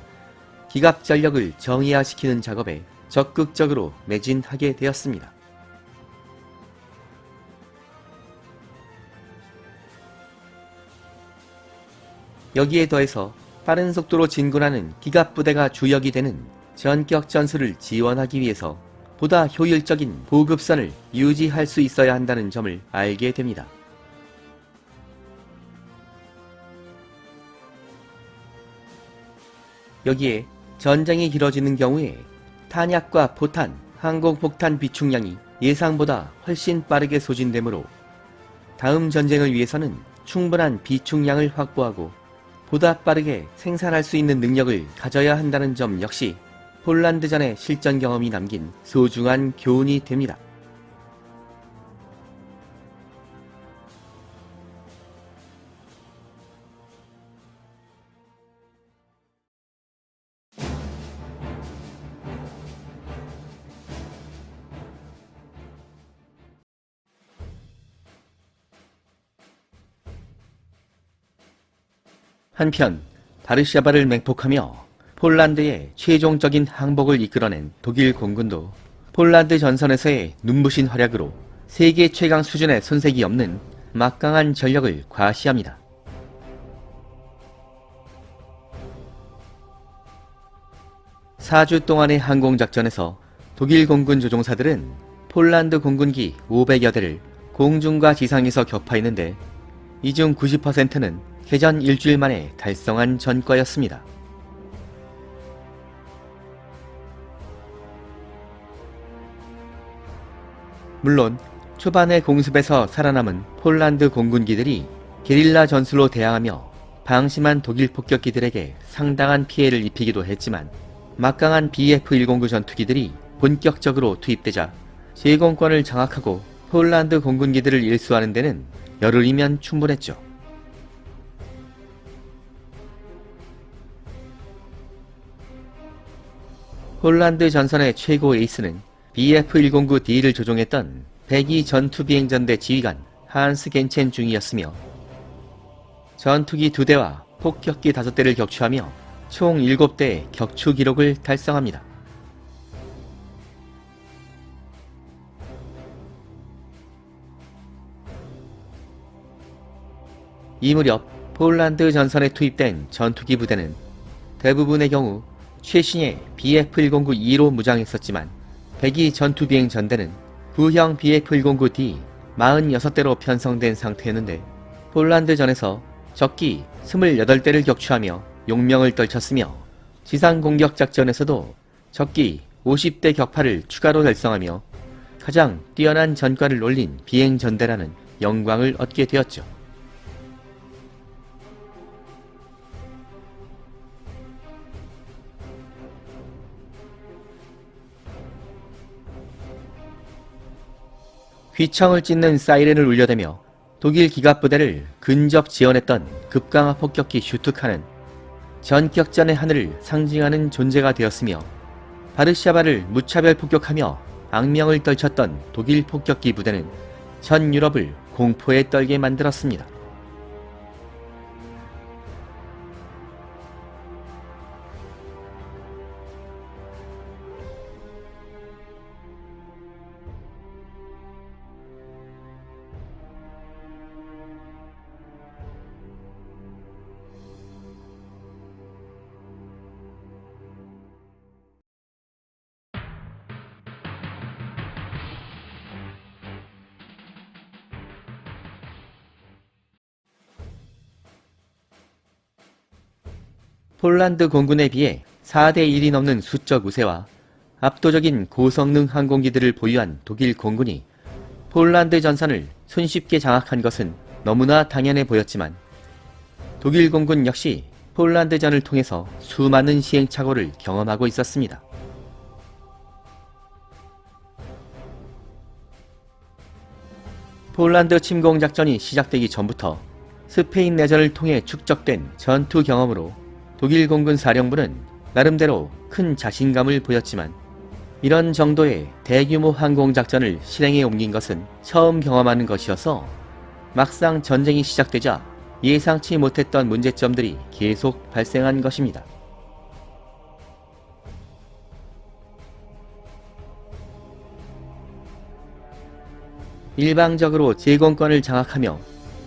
기갑 전력을 정의화시키는 작업에 적극적으로 매진하게 되었습니다. 여기에 더해서 빠른 속도로 진군하는 기갑부대가 주역이 되는 전격 전술을 지원하기 위해서 보다 효율적인 보급선을 유지할 수 있어야 한다는 점을 알게 됩니다. 여기에 전쟁이 길어지는 경우에 탄약과 포탄, 항공폭탄 비축량이 예상보다 훨씬 빠르게 소진되므로 다음 전쟁을 위해서는 충분한 비축량을 확보하고 보다 빠르게 생산할 수 있는 능력을 가져야 한다는 점 역시 폴란드전의 실전 경험이 남긴 소중한 교훈이 됩니다. 한편 바르샤바를 맹폭하며 폴란드의 최종적인 항복을 이끌어낸 독일 공군도 폴란드 전선에서의 눈부신 활약으로 세계 최강 수준의 손색이 없는 막강한 전력을 과시합니다. (4주) 동안의 항공작전에서 독일 공군 조종사들은 폴란드 공군기 500여 대를 공중과 지상에서 격파했는데 이 중 90%는 개전 일주일 만에 달성한 전과였습니다. 물론 초반의 공습에서 살아남은 폴란드 공군기들이 게릴라 전술로 대항하며 방심한 독일 폭격기들에게 상당한 피해를 입히기도 했지만 막강한 BF-109 전투기들이 본격적으로 투입되자 제공권을 장악하고 폴란드 공군기들을 일수하는 데는 열흘이면 충분했죠. 폴란드 전선의 최고 에이스는 BF-109D를 조종했던 백이 전투비행전대 지휘관 한스 겐첸 중이었으며 전투기 2대와 폭격기 5대를 격추하며 총 7대의 격추 기록을 달성합니다. 이 무렵 폴란드 전선에 투입된 전투기 부대는 대부분의 경우 최신의 BF-109E로 무장했었지만 백이 전투비행 전대는 구형 BF-109D 46대로 편성된 상태였는데 폴란드전에서 적기 28대를 격추하며 용명을 떨쳤으며 지상공격작전에서도 적기 50대 격파를 추가로 달성하며 가장 뛰어난 전과를 올린 비행전대라는 영광을 얻게 되었죠. 휘청을 찢는 사이렌을 울려대며 독일 기갑부대를 근접 지원했던 급강화 폭격기 슈투카는 전격전의 하늘을 상징하는 존재가 되었으며 바르샤바를 무차별 폭격하며 악명을 떨쳤던 독일 폭격기 부대는 전 유럽을 공포에 떨게 만들었습니다. 폴란드 공군에 비해 4대 1이 넘는 수적 우세와 압도적인 고성능 항공기들을 보유한 독일 공군이 폴란드 전선을 손쉽게 장악한 것은 너무나 당연해 보였지만 독일 공군 역시 폴란드전을 통해서 수많은 시행착오를 경험하고 있었습니다. 폴란드 침공작전이 시작되기 전부터 스페인 내전을 통해 축적된 전투 경험으로 독일 공군 사령부는 나름대로 큰 자신감을 보였지만 이런 정도의 대규모 항공작전을 실행에 옮긴 것은 처음 경험하는 것이어서 막상 전쟁이 시작되자 예상치 못했던 문제점들이 계속 발생한 것입니다. 일방적으로 제공권을 장악하며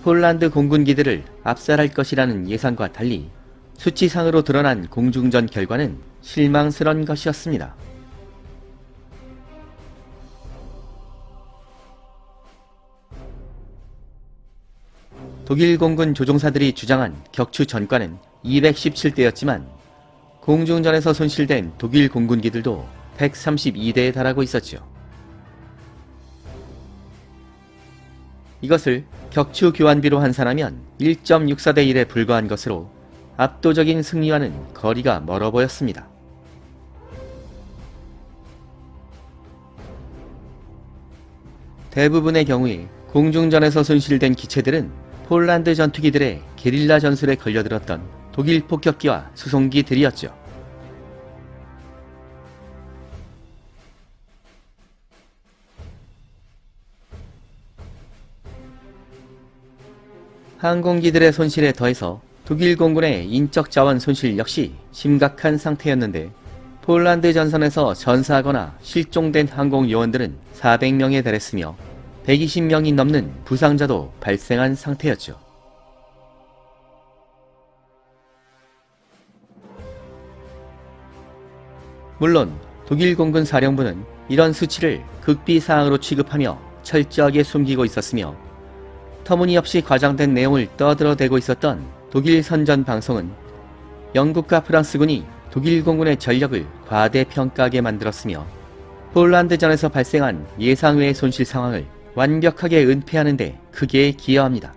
폴란드 공군기들을 압살할 것이라는 예상과 달리 수치상으로 드러난 공중전 결과는 실망스러운 것이었습니다. 독일 공군 조종사들이 주장한 격추 전과는 217대였지만 공중전에서 손실된 독일 공군기들도 132대에 달하고 있었죠. 이것을 격추 교환비로 환산하면 1.64대 1에 불과한 것으로 압도적인 승리와는 거리가 멀어 보였습니다. 대부분의 경우에 공중전에서 손실된 기체들은 폴란드 전투기들의 게릴라 전술에 걸려들었던 독일 폭격기와 수송기들이었죠. 항공기들의 손실에 더해서 독일 공군의 인적 자원 손실 역시 심각한 상태였는데 폴란드 전선에서 전사하거나 실종된 항공 요원들은 400명에 달했으며 120명이 넘는 부상자도 발생한 상태였죠. 물론 독일 공군 사령부는 이런 수치를 극비사항으로 취급하며 철저하게 숨기고 있었으며 터무니없이 과장된 내용을 떠들어대고 있었던 독일 선전 방송은 영국과 프랑스군이 독일 공군의 전력을 과대평가하게 만들었으며 폴란드전에서 발생한 예상외의 손실 상황을 완벽하게 은폐하는 데 크게 기여합니다.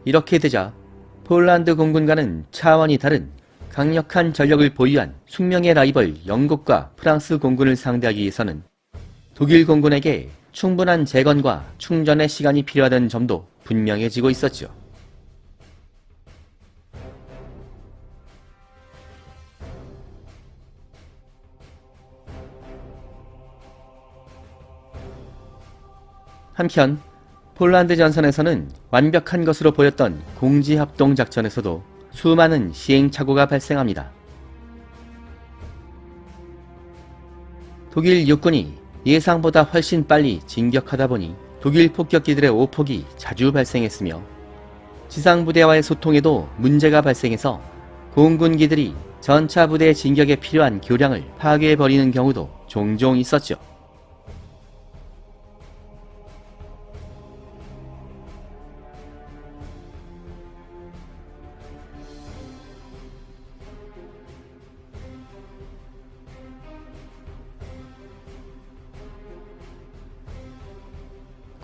이렇게 되자 폴란드 공군과는 차원이 다른 강력한 전력을 보유한 숙명의 라이벌 영국과 프랑스 공군을 상대하기 위해서는 독일 공군에게 충분한 재건과 충전의 시간이 필요하다는 점도 분명해지고 있었죠. 한편 폴란드 전선에서는 완벽한 것으로 보였던 공지합동 작전에서도 수많은 시행착오가 발생합니다. 독일 육군이 예상보다 훨씬 빨리 진격하다 보니 독일 폭격기들의 오폭이 자주 발생했으며 지상부대와의 소통에도 문제가 발생해서 공군기들이 전차부대의 진격에 필요한 교량을 파괴해버리는 경우도 종종 있었죠.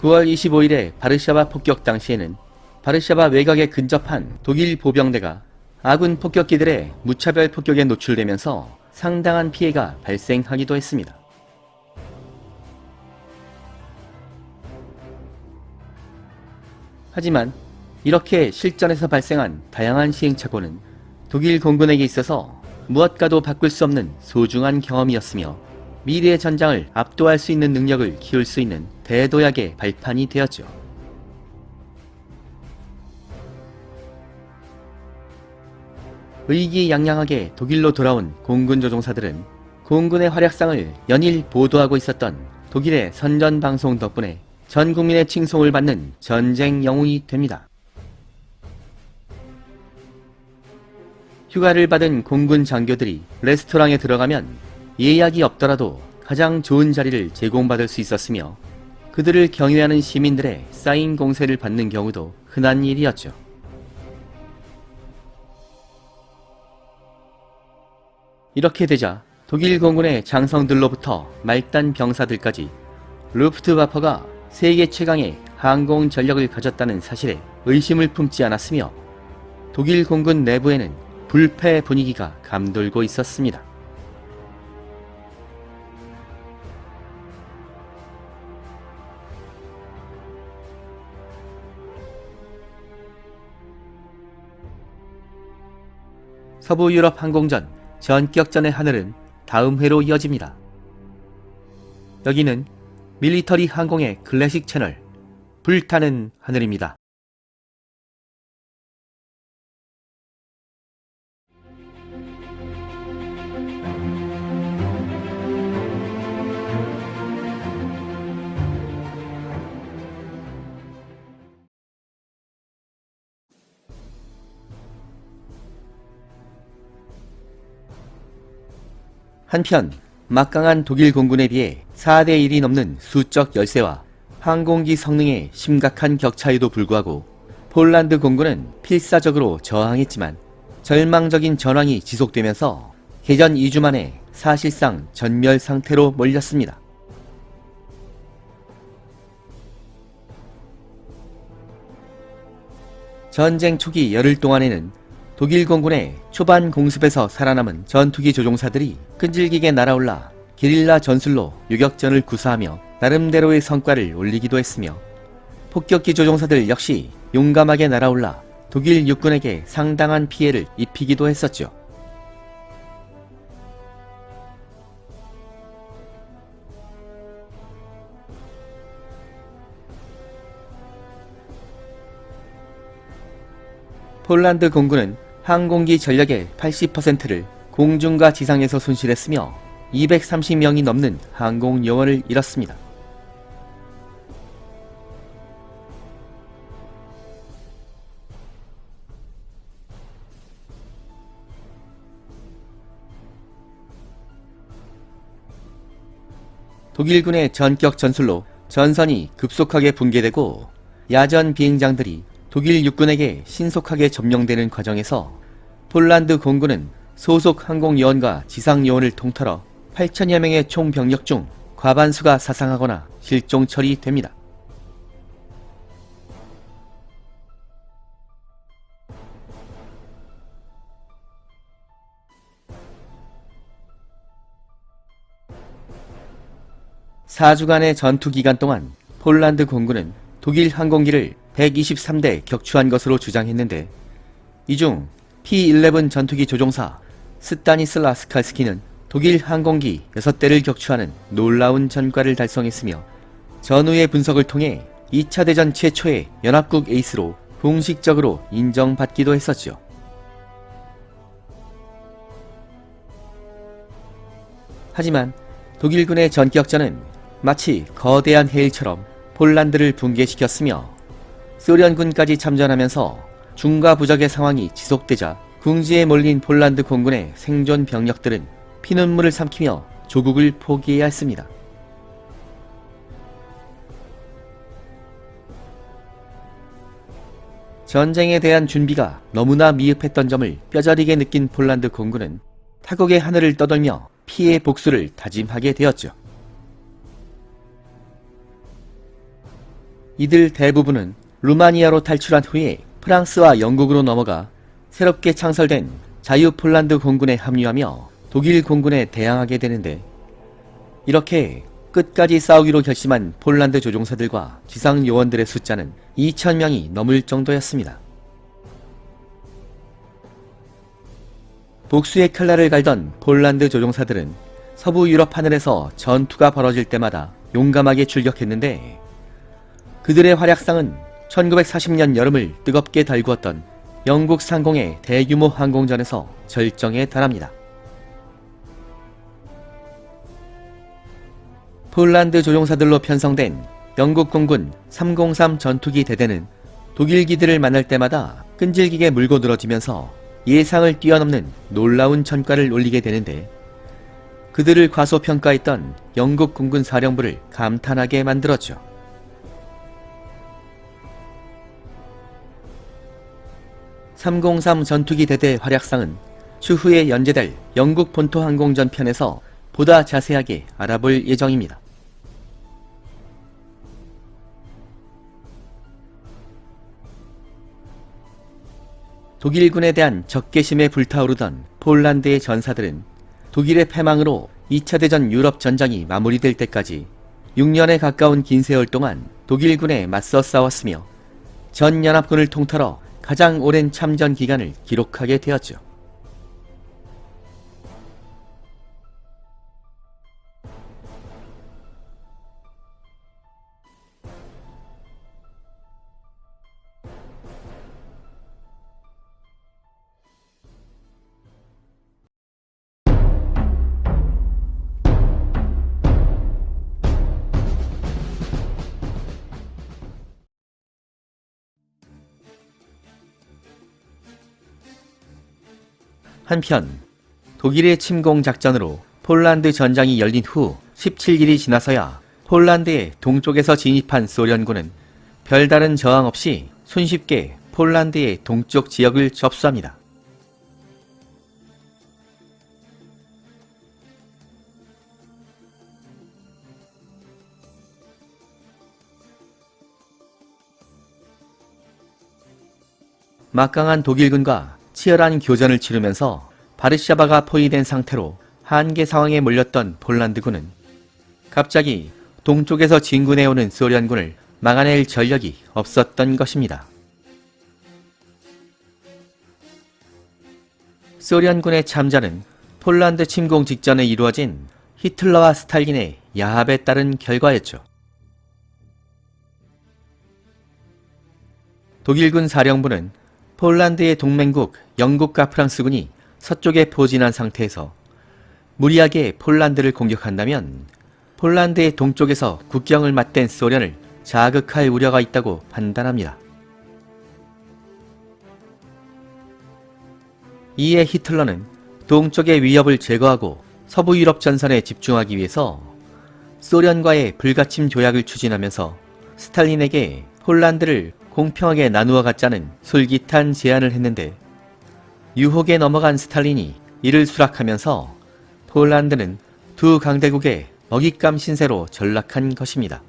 (9월 25일에) 바르샤바 폭격 당시에는 바르샤바 외곽에 근접한 독일 보병대가 아군 폭격기들의 무차별 폭격에 노출되면서 상당한 피해가 발생하기도 했습니다. 하지만 이렇게 실전에서 발생한 다양한 시행착오는 독일 공군에게 있어서 무엇과도 바꿀 수 없는 소중한 경험이었으며 미래의 전장을 압도할 수 있는 능력을 키울 수 있는 대도약의 발판이 되었죠. 의기양양하게 독일로 돌아온 공군 조종사들은 공군의 활약상을 연일 보도하고 있었던 독일의 선전 방송 덕분에 전 국민의 칭송을 받는 전쟁 영웅이 됩니다. 휴가를 받은 공군 장교들이 레스토랑에 들어가면 예약이 없더라도 가장 좋은 자리를 제공받을 수 있었으며 그들을 경외하는 시민들의 사인 공세를 받는 경우도 흔한 일이었죠. 이렇게 되자 독일 공군의 장성들로부터 말단 병사들까지 루프트와퍼가 세계 최강의 항공 전력을 가졌다는 사실에 의심을 품지 않았으며 독일 공군 내부에는 불패 분위기가 감돌고 있었습니다. 서부 유럽 항공전 전격전의 하늘은 다음 회로 이어집니다. 여기는 밀리터리 항공의 클래식 채널 불타는 하늘입니다. 한편 막강한 독일 공군에 비해 4대 1이 넘는 수적 열세와 항공기 성능의 심각한 격차에도 불구하고 폴란드 공군은 필사적으로 저항했지만 절망적인 전황이 지속되면서 개전 2주 만에 사실상 전멸 상태로 몰렸습니다. 전쟁 초기 열흘 동안에는 독일 공군의 초반 공습에서 살아남은 전투기 조종사들이 끈질기게 날아올라 게릴라 전술로 요격전을 구사하며 나름대로의 성과를 올리기도 했으며 폭격기 조종사들 역시 용감하게 날아올라 독일 육군에게 상당한 피해를 입히기도 했었죠. 폴란드 공군은 항공기 전력의 80%를 공중과 지상에서 손실했으며 230명이 넘는 항공 요원을 잃었습니다. 독일군의 전격 전술로 전선이 급속하게 붕괴되고 야전 비행장들이 독일 육군에게 신속하게 점령되는 과정에서 폴란드 공군은 소속 항공요원과 지상요원을 통틀어 8천여 명의 총 병력 중 과반수가 사상하거나 실종 처리됩니다. (4주간의) 전투 기간 동안 폴란드 공군은 독일 항공기를 123대 격추한 것으로 주장했는데 이 중 P-11 전투기 조종사 스타니슬라 스칼스키는 독일 항공기 6대를 격추하는 놀라운 전과를 달성했으며 전후의 분석을 통해 2차 대전 최초의 연합국 에이스로 공식적으로 인정받기도 했었죠. 하지만 독일군의 전격전은 마치 거대한 해일처럼 폴란드를 붕괴시켰으며 소련군까지 참전하면서 중과 부적의 상황이 지속되자 궁지에 몰린 폴란드 공군의 생존 병력들은 피눈물을 삼키며 조국을 포기해야 했습니다. 전쟁에 대한 준비가 너무나 미흡했던 점을 뼈저리게 느낀 폴란드 공군은 타국의 하늘을 떠돌며 피해 복수를 다짐하게 되었죠. 이들 대부분은 루마니아로 탈출한 후에 프랑스와 영국으로 넘어가 새롭게 창설된 자유 폴란드 공군에 합류하며 독일 공군에 대항하게 되는데 이렇게 끝까지 싸우기로 결심한 폴란드 조종사들과 지상 요원들의 숫자는 2,000명이 넘을 정도였습니다. 복수의 칼날을 갈던 폴란드 조종사들은 서부 유럽 하늘에서 전투가 벌어질 때마다 용감하게 출격했는데 그들의 활약상은 1940년 여름을 뜨겁게 달구었던 영국 상공의 대규모 항공전에서 절정에 달합니다. 폴란드 조종사들로 편성된 영국 공군 303 전투기 대대는 독일기들을 만날 때마다 끈질기게 물고 늘어지면서 예상을 뛰어넘는 놀라운 전과를 올리게 되는데 그들을 과소평가했던 영국 공군 사령부를 감탄하게 만들었죠. 303 전투기 대대 활약상은 추후에 연재될 영국 본토 항공전 편에서 보다 자세하게 알아볼 예정입니다. 독일군에 대한 적개심에 불타오르던 폴란드의 전사들은 독일의 패망으로 2차 대전 유럽 전장이 마무리될 때까지 6년에 가까운 긴 세월 동안 독일군에 맞서 싸웠으며 전 연합군을 통틀어 가장 오랜 참전 기간을 기록하게 되었죠. 한편 독일의 침공 작전으로 폴란드 전장이 열린 후 17일이 지나서야 폴란드의 동쪽에서 진입한 소련군은 별다른 저항 없이 손쉽게 폴란드의 동쪽 지역을 접수합니다. 막강한 독일군과 치열한 교전을 치르면서 바르샤바가 포위된 상태로 한계 상황에 몰렸던 폴란드군은 갑자기 동쪽에서 진군해오는 소련군을 막아낼 전력이 없었던 것입니다. 소련군의 참전은 폴란드 침공 직전에 이루어진 히틀러와 스탈린의 야합에 따른 결과였죠. 독일군 사령부는 폴란드의 동맹국 영국과 프랑스군이 서쪽에 포진한 상태에서 무리하게 폴란드를 공격한다면 폴란드의 동쪽에서 국경을 맞댄 소련을 자극할 우려가 있다고 판단합니다. 이에 히틀러는 동쪽의 위협을 제거하고 서부 유럽 전선에 집중하기 위해서 소련과의 불가침 조약을 추진하면서 스탈린에게 폴란드를 공평하게 나누어 갖자는 솔깃한 제안을 했는데 유혹에 넘어간 스탈린이 이를 수락하면서 폴란드는 두 강대국의 먹잇감 신세로 전락한 것입니다.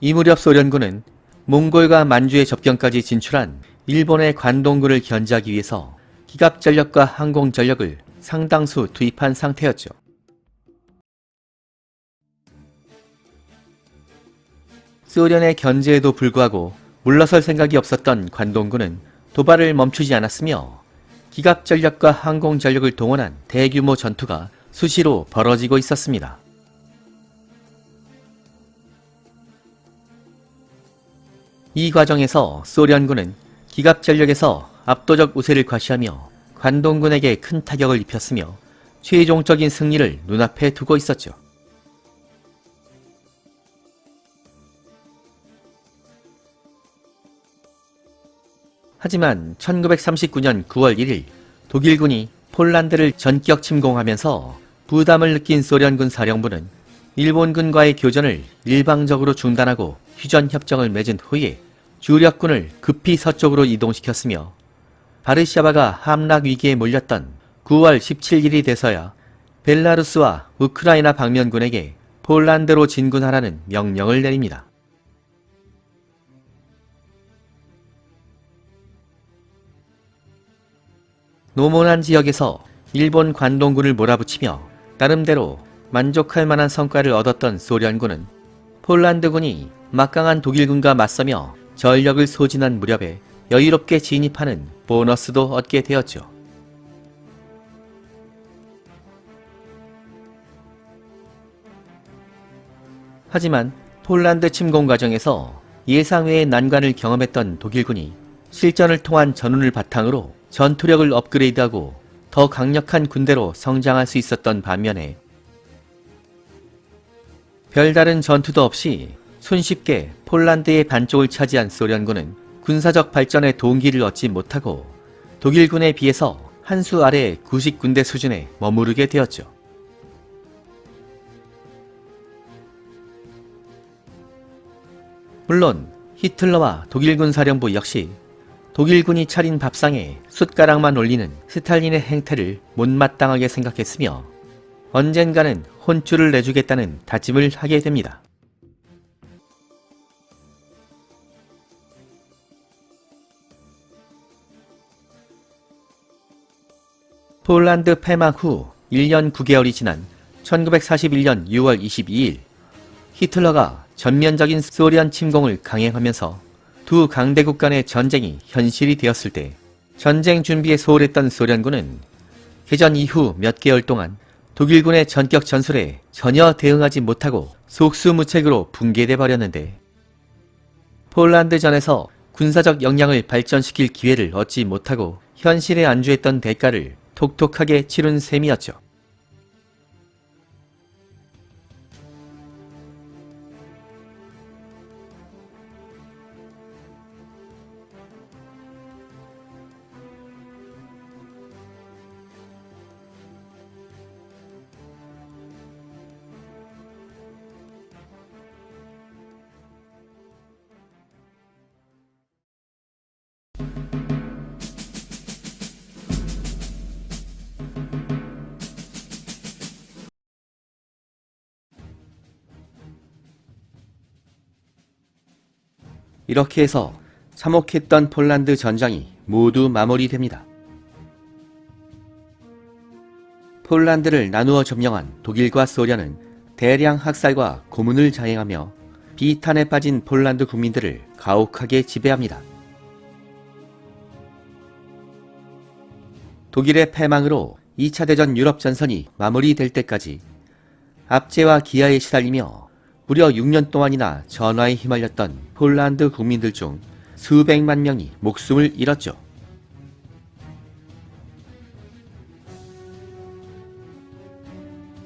이 무렵 소련군은 몽골과 만주의 접경까지 진출한 일본의 관동군을 견제하기 위해서 기갑전력과 항공전력을 상당수 투입한 상태였죠. 소련의 견제에도 불구하고 물러설 생각이 없었던 관동군은 도발을 멈추지 않았으며 기갑전력과 항공전력을 동원한 대규모 전투가 수시로 벌어지고 있었습니다. 이 과정에서 소련군은 기갑전력에서 압도적 우세를 과시하며 관동군에게 큰 타격을 입혔으며 최종적인 승리를 눈앞에 두고 있었죠. 하지만 1939년 9월 1일 독일군이 폴란드를 전격 침공하면서 부담을 느낀 소련군 사령부는 일본군과의 교전을 일방적으로 중단하고 휴전협정을 맺은 후에 주력군을 급히 서쪽으로 이동시켰으며 바르샤바가 함락 위기에 몰렸던 9월 17일이 돼서야 벨라루스와 우크라이나 방면군에게 폴란드로 진군하라는 명령을 내립니다. 노몬한 지역에서 일본 관동군을 몰아붙이며 나름대로 만족할 만한 성과를 얻었던 소련군은 폴란드군이 막강한 독일군과 맞서며 전력을 소진한 무렵에 여유롭게 진입하는 보너스도 얻게 되었죠. 하지만 폴란드 침공 과정에서 예상외의 난관을 경험했던 독일군이 실전을 통한 전운을 바탕으로 전투력을 업그레이드하고 더 강력한 군대로 성장할 수 있었던 반면에 별다른 전투도 없이 손쉽게 폴란드의 반쪽을 차지한 소련군은 군사적 발전에 동기를 얻지 못하고 독일군에 비해서 한 수 아래의 구식군대 수준에 머무르게 되었죠. 물론 히틀러와 독일군 사령부 역시 독일군이 차린 밥상에 숟가락만 올리는 스탈린의 행태를 못마땅하게 생각했으며 언젠가는 혼쭐을 내주겠다는 다짐을 하게 됩니다. 폴란드 패망 후 1년 9개월이 지난 1941년 6월 22일 히틀러가 전면적인 소련 침공을 강행하면서 두 강대국 간의 전쟁이 현실이 되었을 때 전쟁 준비에 소홀했던 소련군은 개전 이후 몇 개월 동안 독일군의 전격 전술에 전혀 대응하지 못하고 속수무책으로 붕괴돼 버렸는데 폴란드전에서 군사적 역량을 발전시킬 기회를 얻지 못하고 현실에 안주했던 대가를 톡톡하게 치른 셈이었죠. 이렇게 해서 참혹했던 폴란드 전장이 모두 마무리됩니다. 폴란드를 나누어 점령한 독일과 소련은 대량 학살과 고문을 자행하며 비탄에 빠진 폴란드 국민들을 가혹하게 지배합니다. 독일의 패망으로 2차 대전 유럽 전선이 마무리될 때까지 압제와 기아에 시달리며 무려 6년 동안이나 전화에 휘말렸던 폴란드 국민들 중 수백만 명이 목숨을 잃었죠.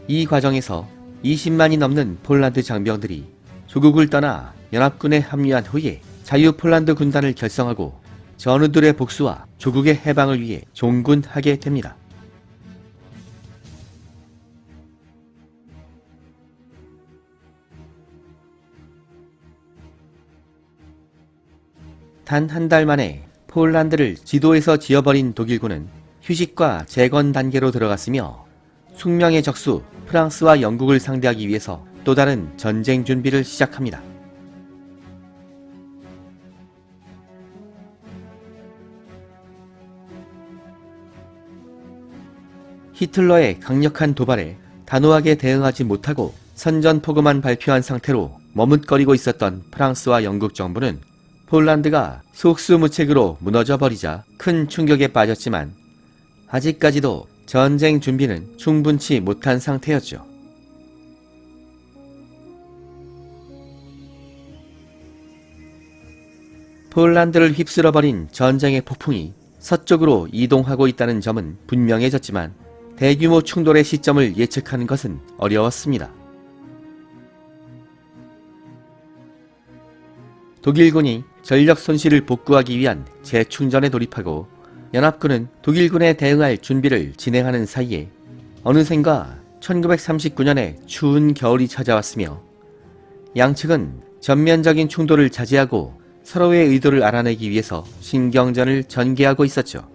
이 과정에서 20만이 넘는 폴란드 장병들이 조국을 떠나 연합군에 합류한 후에 자유 폴란드 군단을 결성하고 전우들의 복수와 조국의 해방을 위해 종군하게 됩니다. 단 한 달 만에 폴란드를 지도에서 지워버린 독일군은 휴식과 재건 단계로 들어갔으며 숙명의 적수 프랑스와 영국을 상대하기 위해서 또 다른 전쟁 준비를 시작합니다. 히틀러의 강력한 도발에 단호하게 대응하지 못하고 선전포고만 발표한 상태로 머뭇거리고 있었던 프랑스와 영국 정부는 폴란드가 속수무책으로 무너져 버리자 큰 충격에 빠졌지만 아직까지도 전쟁 준비는 충분치 못한 상태였죠. 폴란드를 휩쓸어버린 전쟁의 폭풍이 서쪽으로 이동하고 있다는 점은 분명해졌지만 대규모 충돌의 시점을 예측하는 것은 어려웠습니다. 독일군이 전력 손실을 복구하기 위한 재충전에 돌입하고 연합군은 독일군에 대응할 준비를 진행하는 사이에 어느샌가 1939년에 추운 겨울이 찾아왔으며 양측은 전면적인 충돌을 자제하고 서로의 의도를 알아내기 위해서 신경전을 전개하고 있었죠.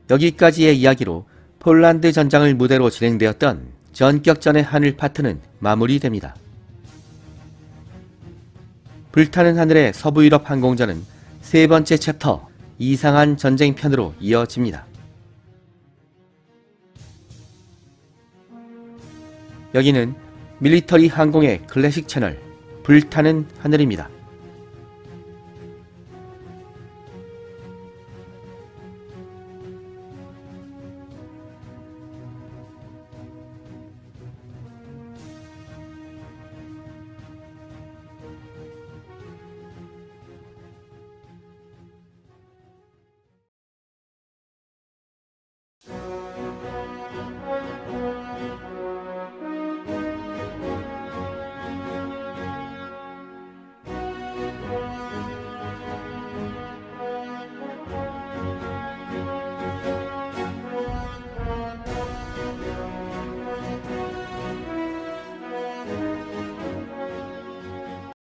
여기까지의 이야기로 폴란드 전장을 무대로 진행되었던 전격전의 하늘 파트는 마무리됩니다. 불타는 하늘의 서부 유럽 항공전은 세 번째 챕터 이상한 전쟁 편으로 이어집니다. 여기는 밀리터리 항공의 클래식 채널 불타는 하늘입니다.